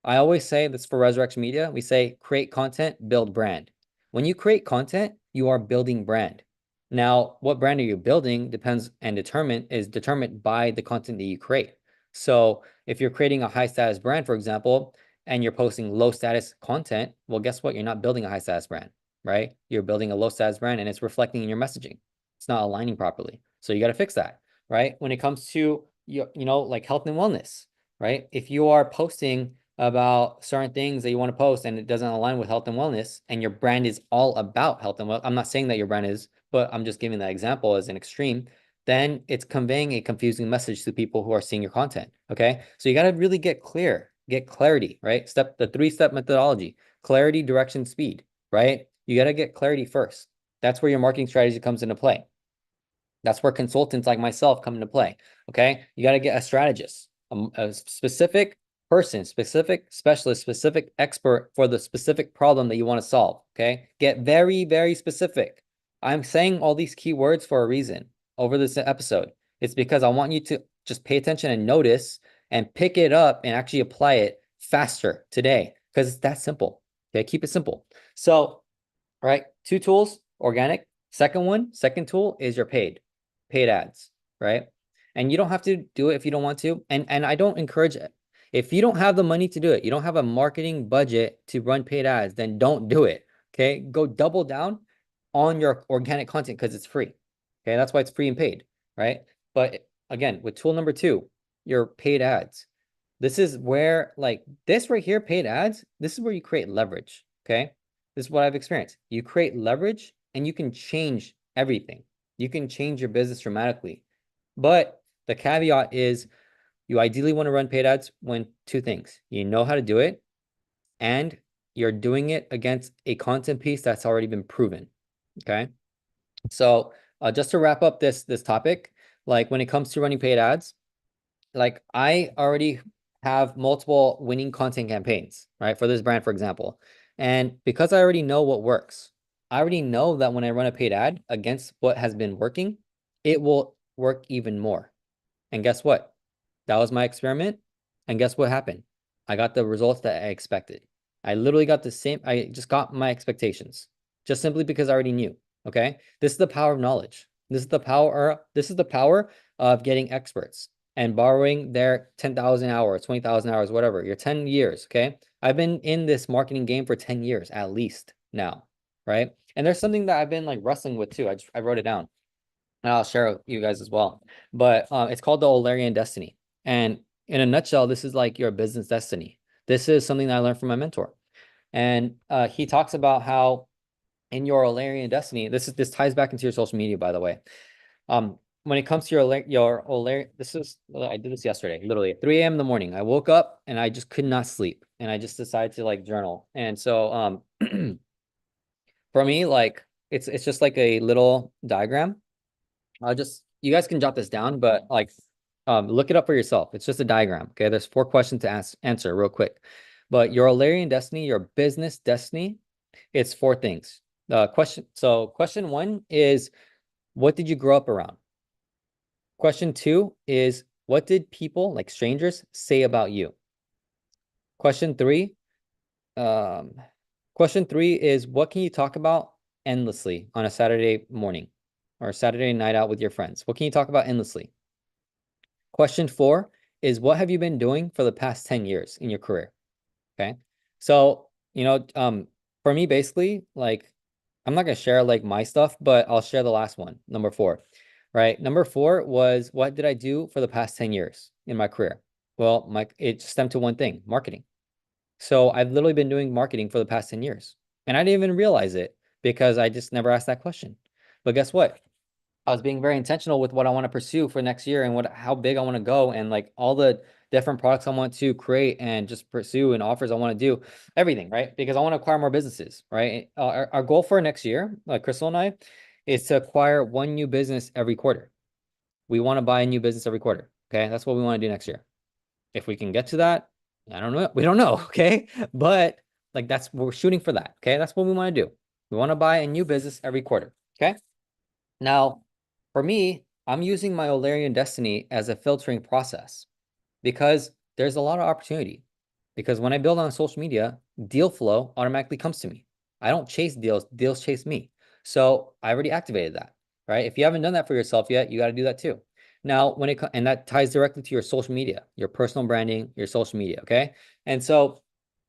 I always say this for Resurrection Media. We say create content, build brand. When you create content, you are building brand. Now, what brand are you building depends and is determined by the content that you create. So if you're creating a high status brand, for example, and you're posting low status content, well, guess what? You're not building a high status brand, right? You're building a low status brand and it's reflecting in your messaging. It's not aligning properly. So you got to fix that, right? When it comes to like health and wellness, right? If you are posting about certain things that you want to post and it doesn't align with health and wellness and your brand is all about health and wellness, I'm not saying that your brand is, but I'm just giving that example as an extreme, then it's conveying a confusing message to people who are seeing your content. Okay. So you got to really get clarity, right? The 3-step methodology: clarity, direction, speed, right? You got to get clarity first. That's where your marketing strategy comes into play. That's where consultants like myself come into play. Okay. You got to get a strategist, a specific person, specific specialist, specific expert for the specific problem that you want to solve. Okay. Get very, very specific. I'm saying all these keywords for a reason over this episode. It's because I want you to just pay attention and notice and pick it up and actually apply it faster today because it's that simple. Okay. Keep it simple. So, all right, 2 tools: organic. Second tool is your paid ads, right? And you don't have to do it if you don't want to. And I don't encourage it. If you don't have the money to do it, you don't have a marketing budget to run paid ads, then don't do it. Okay. Go double down on your organic content because it's free. Okay. That's why it's free and paid, right? But again, with tool number 2, your paid ads. This is where, like this right here, paid ads, this is where you create leverage. Okay. This is what I've experienced. You create leverage and you can change everything. You can change your business dramatically. But the caveat is you ideally want to run paid ads when 2 things: you know how to do it and you're doing it against a content piece that's already been proven. Okay. So just to wrap up this topic, like when it comes to running paid ads, like I already have multiple winning content campaigns, right? For this brand, for example. And because I already know what works, I already know that when I run a paid ad against what has been working, it will work even more. And guess what? That was my experiment. And guess what happened? I got the results that I expected. I literally got the same, I just got my expectations just simply because I already knew. Okay. This is the power of knowledge. This is the power of getting experts and borrowing their 10,000 hours, 20,000 hours, whatever, your 10 years. Okay. I've been in this marketing game for 10 years at least now. Right. And there's something that I've been like wrestling with too. I wrote it down and I'll share it with you guys as well. But it's called the Olarian Destiny. And in a nutshell, this is like your business destiny. This is something that I learned from my mentor. And he talks about how in your Olarian destiny, this ties back into your social media, by the way. When it comes to your Olarian, I did this yesterday, literally at 3 a.m. in the morning. I woke up and I just could not sleep. And I just decided to like journal. And so for me, like it's just like a little diagram. You guys can jot this down, but like look it up for yourself. It's just a diagram. Okay. There's 4 questions to answer real quick. But your Olarian destiny, your business destiny, it's 4 things. Question 1 is, what did you grow up around? Question 2 is, what did people, like strangers, say about you? Question 3, um, question 3 is, what can you talk about endlessly on a Saturday morning or a Saturday night out with your friends? What can you talk about endlessly? Question 4 is, what have you been doing for the past 10 years in your career? Okay. So, for me, basically, like, I'm not gonna share like my stuff, but I'll share the last one, number 4. Right. Number 4 was, what did I do for the past 10 years in my career? Well, it stemmed to one thing: marketing. So I've literally been doing marketing for the past 10 years. And I didn't even realize it because I just never asked that question. But guess what? I was being very intentional with what I want to pursue for next year and how big I want to go and like all the different products I want to create and just pursue and offers I want to do, everything, right? Because I want to acquire more businesses, right? Our goal for next year, like Crystal and I, is to acquire 1 new business every quarter. We want to buy a new business every quarter. Okay. That's what we want to do next year. If we can get to that, I don't know. We don't know. Okay. But like we're shooting for that. Okay. That's what we want to do. We want to buy a new business every quarter. Okay. Now, for me, I'm using my Olarian destiny as a filtering process because there's a lot of opportunity. Because when I build on social media, deal flow automatically comes to me. I don't chase deals, deals chase me. So I already activated that, right? If you haven't done that for yourself yet, you got to do that too. Now, and that ties directly to your social media, your personal branding, your social media, okay? And so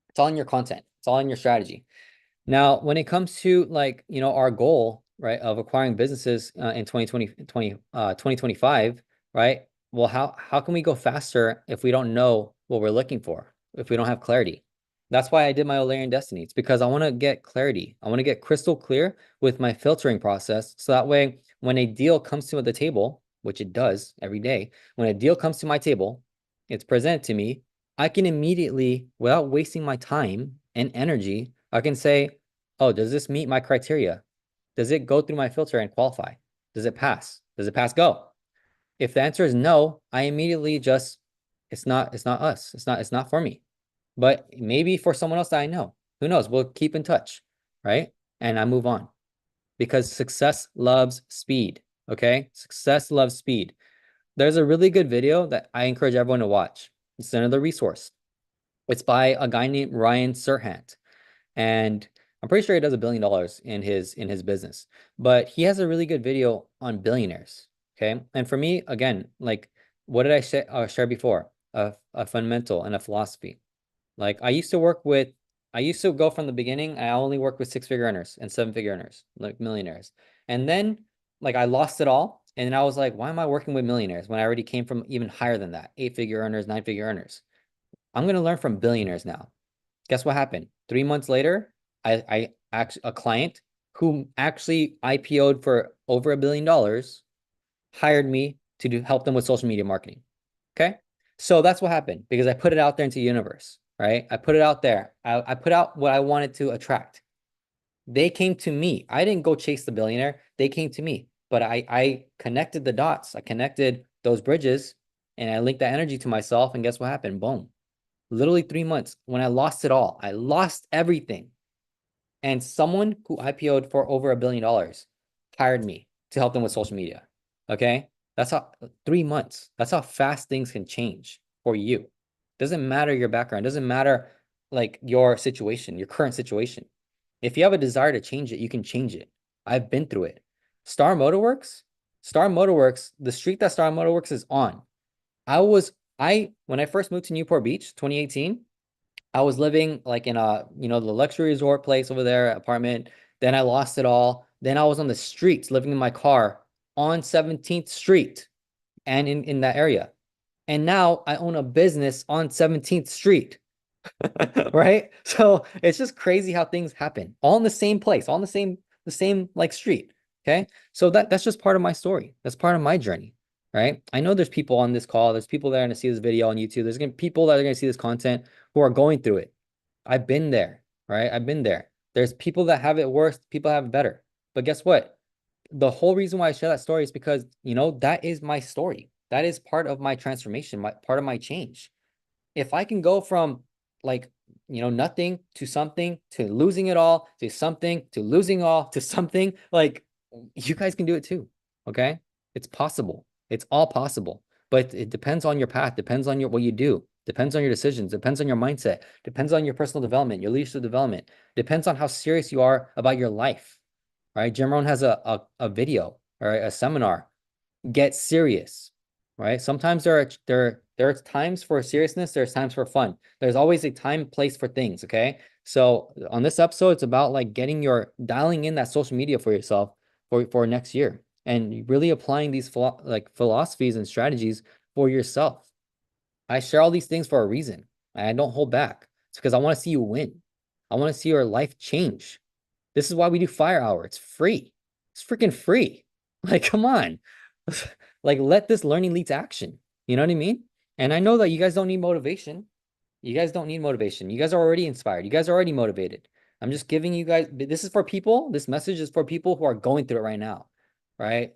it's all in your content, it's all in your strategy. Now, when it comes to like, our goal, right, of acquiring businesses in 2025, right? Well, how can we go faster if we don't know what we're looking for, if we don't have clarity? That's why I did my O'Leary Destiny. It's because I want to get clarity. I want to get crystal clear with my filtering process. So that way, when a deal comes to the table, which it does every day, when a deal comes to my table, it's presented to me, I can immediately, without wasting my time and energy, I can say, oh, does this meet my criteria? Does it go through my filter and qualify? Does it pass? Does it pass go? If the answer is no, I immediately just, it's not us. It's not for me. But maybe for someone else that I know. Who knows? We'll keep in touch, right? And I move on because success loves speed. Okay. Success loves speed. There's a really good video that I encourage everyone to watch. It's another resource. It's by a guy named Ryan Serhant. And I'm pretty sure he does $1 billion in his business, but he has a really good video on billionaires. Okay. And for me, again, like what did I share before? A fundamental and a philosophy. Like I used to go from the beginning. I only worked with six-figure earners and seven-figure earners, like millionaires. And then like I lost it all. And I was like, why am I working with millionaires when I already came from even higher than that? Eight-figure earners, nine-figure earners. I'm going to learn from billionaires now. Guess what happened? 3 months later, I actually a client who actually IPO'd for over $1 billion hired me to help them with social media marketing. Okay. So that's what happened because I put it out there into the universe, right? I put it out there. I put out what I wanted to attract. They came to me. I didn't go chase the billionaire. They came to me, but I connected the dots. I connected those bridges and I linked that energy to myself. And guess what happened? Boom. Literally 3 months when I lost it all. I lost everything. And someone who IPO'd for over $1 billion hired me to help them with social media. Okay. That's how 3 months. That's how fast things can change for you. Doesn't matter your background, doesn't matter like your situation, your current situation. If you have a desire to change it, you can change it. I've been through it. Star Motorworks, the street that Star Motorworks is on. When I first moved to Newport Beach, 2018, I was living like in the luxury resort place over there, apartment. Then I lost it all. Then I was on the streets living in my car on 17th Street and in that area. And now I own a business on 17th Street. Right? So it's just crazy how things happen all in the same place, all in the same like street. Okay. So that's just part of my story. That's part of my journey. Right. I know there's people on this call, there's people that are going to see this video on YouTube. There's gonna be people that are going to see this content who are going through it. I've been there, right? I've been there. There's people that have it worse, people have it better. But guess what? The whole reason why I share that story is because, that is my story. That is part of my transformation, part of my change. If I can go from like, nothing to something to losing it all to something to losing all to something, like you guys can do it too. Okay. It's possible. It's all possible, but it depends on your path, depends on what you do, depends on your decisions, depends on your mindset, depends on your personal development, your leadership development, depends on how serious you are about your life. Right. Jim Rohn has a video or a seminar, Get Serious. Right. Sometimes there's times for seriousness, there's times for fun. There's always a time, place for things. Okay. So on this episode, it's about like dialing in that social media for yourself for next year and really applying these philosophies and strategies for yourself. I share all these things for a reason. I don't hold back. It's because I want to see you win. I want to see your life change. This is why we do Fire Hour. It's free. It's freaking free. Like, come on. Like, let this learning lead to action. You know what I mean? And I know that you guys don't need motivation. You guys don't need motivation. You guys are already inspired. You guys are already motivated. I'm just giving you guys, this is for people. This message is for people who are going through it right now, right?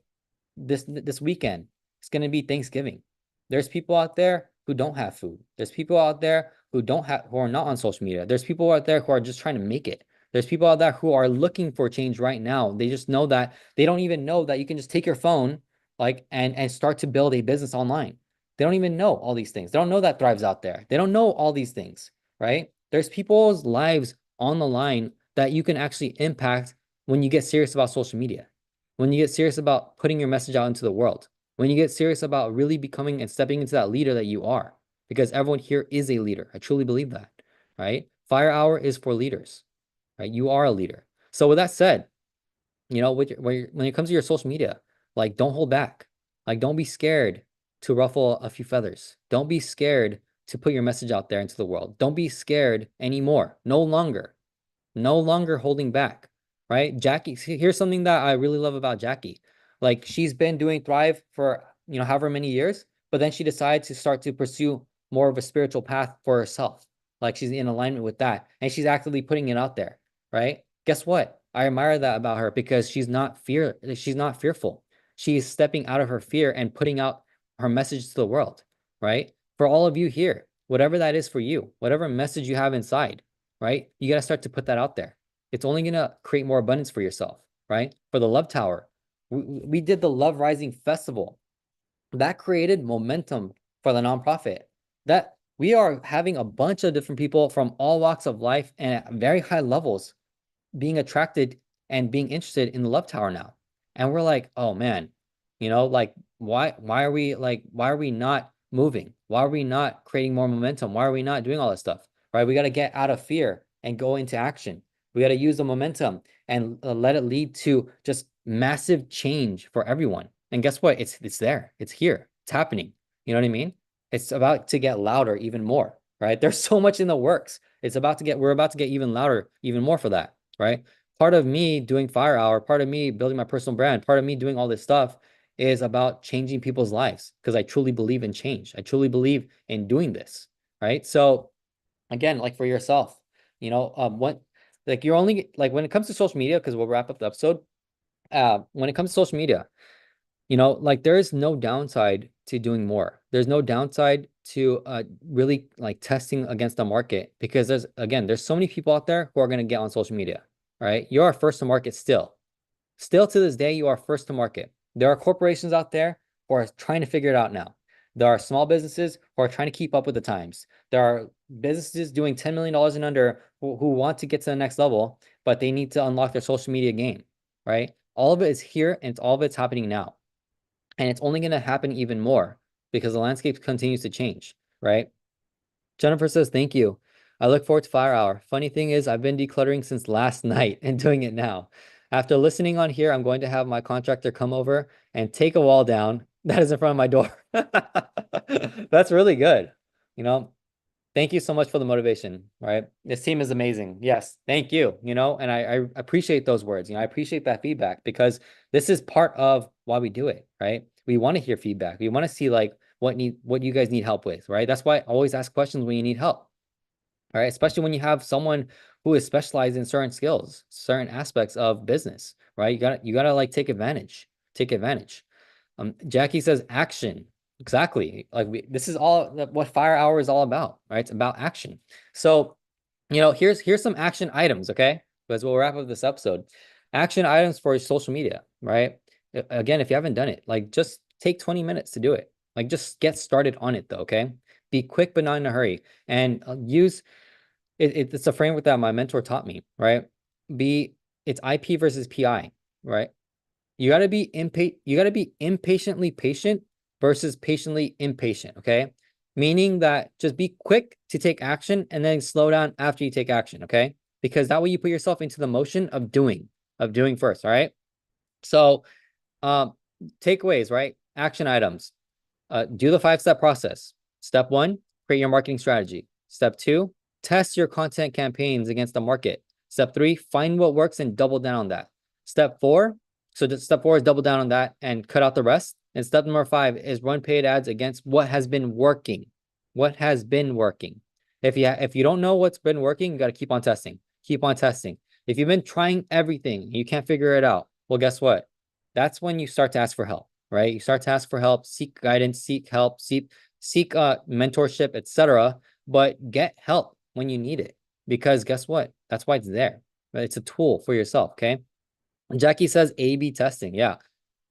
This weekend, it's going to be Thanksgiving. There's people out there who don't have food. There's people out there who are not on social media. There's people out there who are just trying to make it. There's people out there who are looking for change right now. They just know that they don't even know that you can just take your phone and start to build a business online. They don't even know all these things. They don't know that Thrive's out there. They don't know all these things. right? There's people's lives on the line that you can actually impact when you get serious about social media, when you get serious about putting your message out into the world, when you get serious about really becoming and stepping into that leader that you are, because everyone here is a leader. I truly believe that, right? Fire Hour is for leaders, right? You are a leader. So with that said, when it comes to your social media, like don't hold back. Like don't be scared to ruffle a few feathers. Don't be scared to put your message out there into the world. Don't be scared anymore. No longer. No longer holding back, right? Jackie, here's something that I really love about Jackie. Like she's been doing Thrive for, however many years, but then she decided to start to pursue more of a spiritual path for herself. Like she's in alignment with that and she's actively putting it out there, right? Guess what? I admire that about her because she's not fearful. She's stepping out of her fear and putting out her message to the world, right? For all of you here, whatever that is for you, whatever message you have inside, right? You got to start to put that out there. It's only going to create more abundance for yourself, right? For the Love Tower, we did the Love Rising Festival. That created momentum for the nonprofit. That we are having a bunch of different people from all walks of life and at very high levels being attracted and being interested in the Love Tower now. And we're like, oh man, like why are we not moving? Why are we not creating more momentum? Why are we not doing all this stuff? Right? We got to get out of fear and go into action. We got to use the momentum and let it lead to just massive change for everyone. And guess what? It's there. It's here. It's happening. You know what I mean? It's about to get louder even more, right? There's so much in the works. We're about to get even louder, even more for that, right? Part of me doing Fire Hour, part of me building my personal brand, part of me doing all this stuff is about changing people's lives because I truly believe in change. I truly believe in doing this, right? So again, like for yourself, what like you're only like when it comes to social media, because we'll wrap up the episode. When it comes to social media, like there is no downside to doing more. There's no downside to really like testing against the market because there's so many people out there who are going to get on social media. All right. You are first to market still. Still to this day, you are first to market. There are corporations out there who are trying to figure it out now. There are small businesses who are trying to keep up with the times. There are businesses doing $10 million and under who want to get to the next level, but they need to unlock their social media game, right? All of it is here and all of it's happening now. And it's only going to happen even more because the landscape continues to change, right? Jennifer says, thank you. I look forward to Fire Hour. Funny thing is, I've been decluttering since last night and doing it now. After listening on here, I'm going to have my contractor come over and take a wall down that is in front of my door. That's really good. You know, Thank you so much for the motivation, right? This team is amazing. Yes, thank you, and I appreciate those words. I appreciate that feedback because this is part of why we do it, right? We want to hear feedback. We want to see like what you guys need help with, right? That's why I always ask questions when you need help, right? Especially when you have someone who is specialized in certain skills, certain aspects of business, right? You gotta like take advantage. Take advantage. Jackie says action. Exactly. This is all what Fire Hour is all about, right? It's about action. So, here's some action items, okay? Because we'll wrap up this episode. Action items for social media, right? Again, if you haven't done it, like just take 20 minutes to do it. Like just get started on it though, okay? Be quick but not in a hurry. And use it's a framework that my mentor taught me, right? It's IP versus PI, right? You got to be impatiently patient versus patiently impatient, okay? Meaning that just be quick to take action and then slow down after you take action, okay? Because that way you put yourself into the motion of doing first, all right? So, takeaways, right? Action items. Do the 5-step process. Step 1, create your marketing strategy. Step 2, test your content campaigns against the market. Step 3, find what works and double down on that. Step 4, step 4 is double down on that and cut out the rest. And step number 5 is run paid ads against what has been working. What has been working. If you don't know what's been working, you got to keep on testing. Keep on testing. If you've been trying everything, you can't figure it out. Well, guess what? That's when you start to ask for help, right? You start to ask for help, seek guidance, seek help, seek mentorship, etc. But get help when you need it, because guess what? That's why it's there. Right? It's a tool for yourself. Okay. Jackie says A/B testing. Yeah,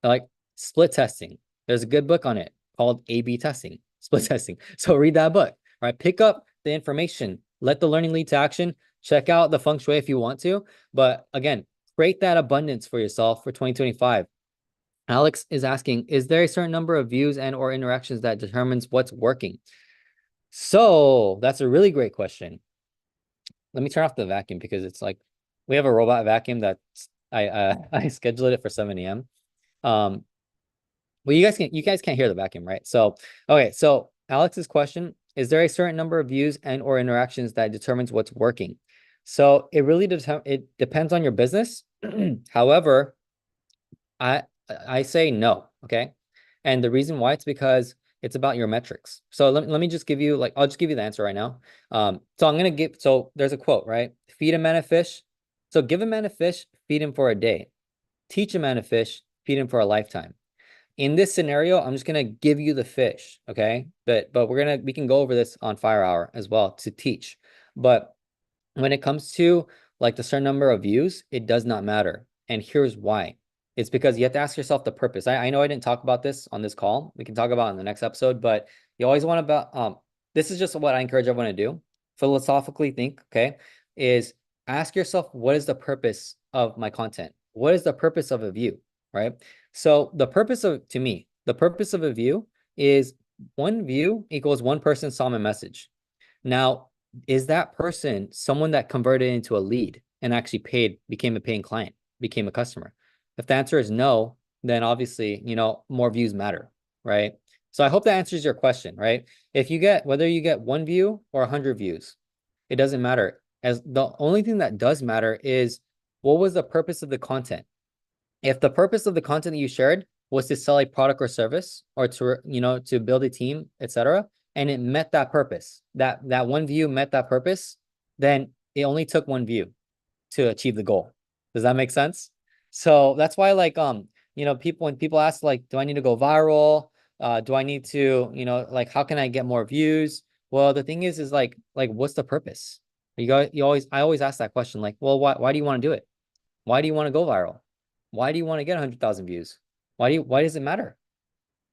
like split testing. There's a good book on it called A/B testing, split testing. So read that book. Right. Pick up the information. let the learning lead to action. Check out the feng shui if you want to. But again, create that abundance for yourself for 2025. Alex is asking, is there a certain number of views and or interactions that determines what's working? So that's a really great question. Let me turn off the vacuum because it's like we have a robot vacuum that I scheduled it for 7 a.m. Well, you guys can't hear the vacuum, right? So okay, so Alex's question, is there a certain number of views and or interactions that determines what's working? So it depends on your business. However, I say no, okay? And the reason why, it's because it's about your metrics. So let me just give you, like, I'll just give you the answer right now. So there's a quote, right? Feed a man a fish. So give a man a fish, feed him for a day. Teach a man a fish, feed him for a lifetime. In this scenario, I'm just gonna give you the fish, okay? But we can go over this on Fire Hour as well to teach. But when it comes to like the certain number of views, it does not matter. And here's why. It's because you have to ask yourself the purpose. I know I didn't talk about this on this call. We can talk about it in the next episode, but you always want to this is just what I encourage everyone to do. Philosophically think, okay, is ask yourself, what is the purpose of my content? What is the purpose of a view, right? So the purpose of a view is one view equals one person saw my message. Now, is that person someone that converted into a lead and actually became a paying client, became a customer? If the answer is no, then obviously, more views matter, right? So I hope that answers your question, right? Whether you get 1 view or 100 views, it doesn't matter. As the only thing that does matter is what was the purpose of the content? If the purpose of the content that you shared was to sell a product or service or to build a team, etc., and it met that purpose, that 1 view met that purpose, then it only took 1 view to achieve the goal. Does that make sense? So that's why, like, when people ask, like, do I need to go viral? Do I need to, like, how can I get more views? Well, the thing is like, what's the purpose? I always ask that question, like, well, why do you want to do it? Why do you want to go viral? Why do you want to get 100,000 views? Why does it matter?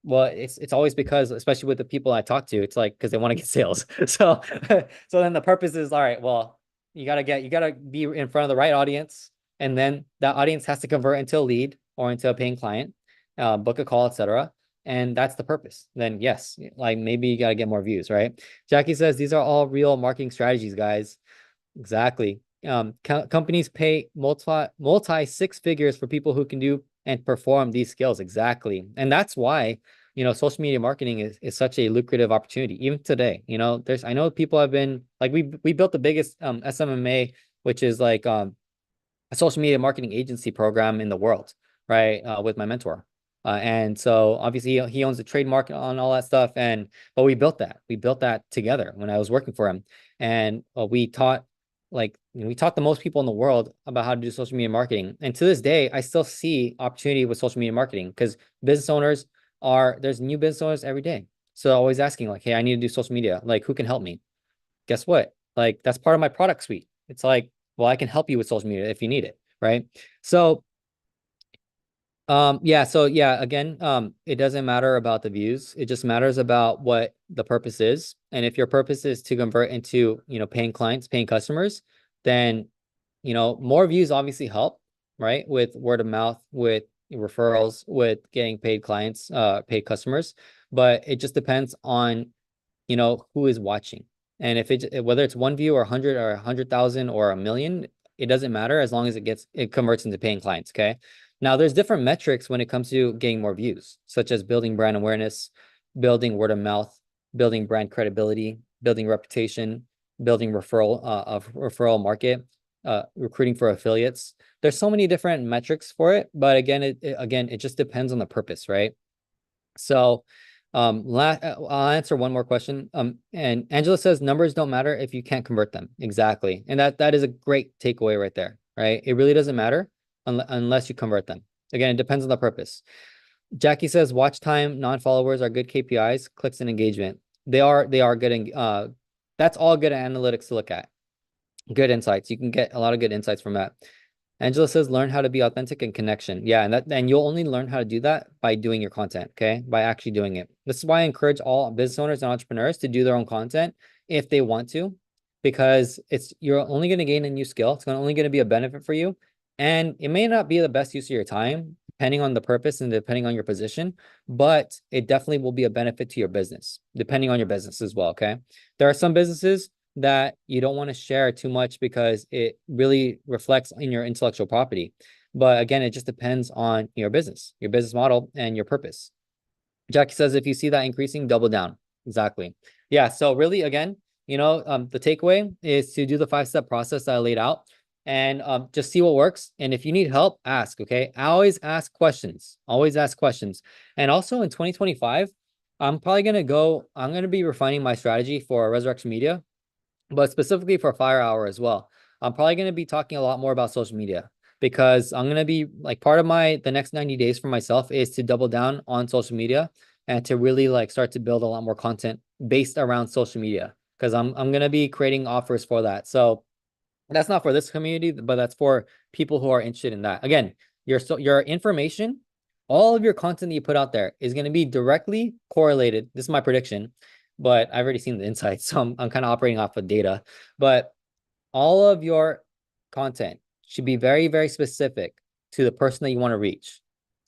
Well, it's always because, especially with the people I talk to, it's like because they want to get sales. So then the purpose is, all right, well, you gotta be in front of the right audience, and then that audience has to convert into a lead or into a paying client, book a call, etc. And that's the purpose. Then yes, like maybe you gotta get more views, right? Jackie says these are all real marketing strategies, guys. Exactly. Companies pay multi 6 figures for people who can do and perform these skills. Exactly. And that's why, social media marketing is such a lucrative opportunity. Even today, I know people have been like, we built the biggest SMMA, which is like a social media marketing agency program in the world, right? With my mentor. And so obviously he owns the trademark on all that stuff. But we built that together when I was working for him. And we taught the most people in the world about how to do social media marketing. And to this day, I still see opportunity with social media marketing because there's new business owners every day. So always asking like, hey, I need to do social media. Like, who can help me? Guess what? Like, that's part of my product suite. It's like, well, I can help you with social media if you need it. Right. So again, it doesn't matter about the views. It just matters about what the purpose is. And if your purpose is to convert into, paying clients, paying customers, then, more views obviously help, right? With word of mouth, with referrals, with getting paid clients, paid customers. But it just depends on, who is watching. And whether it's 1 view or 100 or 100,000 or 1 million, it doesn't matter as long as it converts into paying clients. Okay. Now, there's different metrics when it comes to getting more views, such as building brand awareness, building word of mouth, building brand credibility, building reputation, building referral market, recruiting for affiliates. There's so many different metrics for it, but again, it just depends on the purpose, right? So, I'll answer one more question. And Angela says numbers don't matter if you can't convert them. Exactly, and that is a great takeaway right there, right? It really doesn't matter unless you convert them. Again, it depends on the purpose. Jackie says watch time, non-followers are good KPIs, clicks and engagement. They are good. That's all good analytics to look at. Good insights. You can get a lot of good insights from that. Angela says learn how to be authentic and connection. Yeah, and you'll only learn how to do that by doing your content, okay? By actually doing it. This is why I encourage all business owners and entrepreneurs to do their own content if they want to. because you're only going to gain a new skill. It's only going to be a benefit for you. And it may not be the best use of your time, depending on the purpose and depending on your position, but it definitely will be a benefit to your business, depending on your business as well. Okay. There are some businesses that you don't want to share too much because it really reflects in your intellectual property. But again, it just depends on your business model, and your purpose. Jackie says, if you see that increasing, double down. Exactly. Yeah. So really, again, the takeaway is to do the 5-step process that I laid out and just see what works. And if you need help, ask. Okay. Always ask questions. Always ask questions. And also in 2025, I'm going to be refining my strategy for Resurreccion Media, but specifically for FIREHOUR as well. I'm probably going to be talking a lot more about social media because I'm going to be like part of the next 90 days for myself is to double down on social media and to really like start to build a lot more content based around social media because I'm going to be creating offers for that. So that's not for this community, but that's for people who are interested in that. Again, your information, all of your content that you put out there is going to be directly correlated. This is my prediction, but I've already seen the insights, so I'm kind of operating off of data. But all of your content should be very, very specific to the person that you want to reach.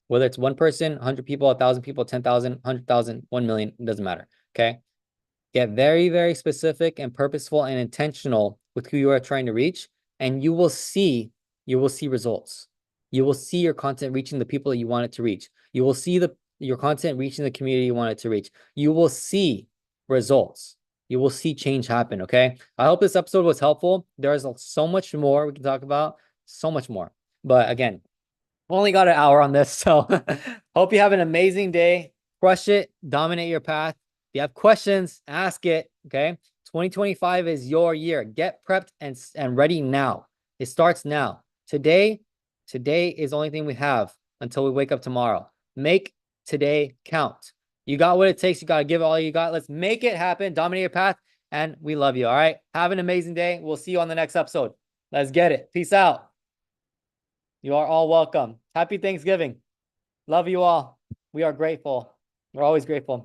Whether it's one person, 100 people, 1,000 people, 10,000, 100,000, 1 million, it doesn't matter. Okay. Get very, very specific and purposeful and intentional with who you are trying to reach, and you will see results. You will see your content reaching the people that you want it to reach. You will see your content reaching the community you want it to reach. You will see results. You will see change happen. Okay. I hope this episode was helpful. There's so much more we can talk about, so much more. But again, only got an hour on this. So hope you have an amazing day. Crush it, dominate your path. If you have questions, ask it. Okay. 2025 is your year. Get prepped and ready now. It starts now. Today is the only thing we have until we wake up tomorrow. Make today count. You got what it takes. You got to give it all you got. Let's make it happen. Dominate your path. And we love you. All right. Have an amazing day. We'll see you on the next episode. Let's get it. Peace out. You are all welcome. Happy Thanksgiving. Love you all. We are grateful. We're always grateful.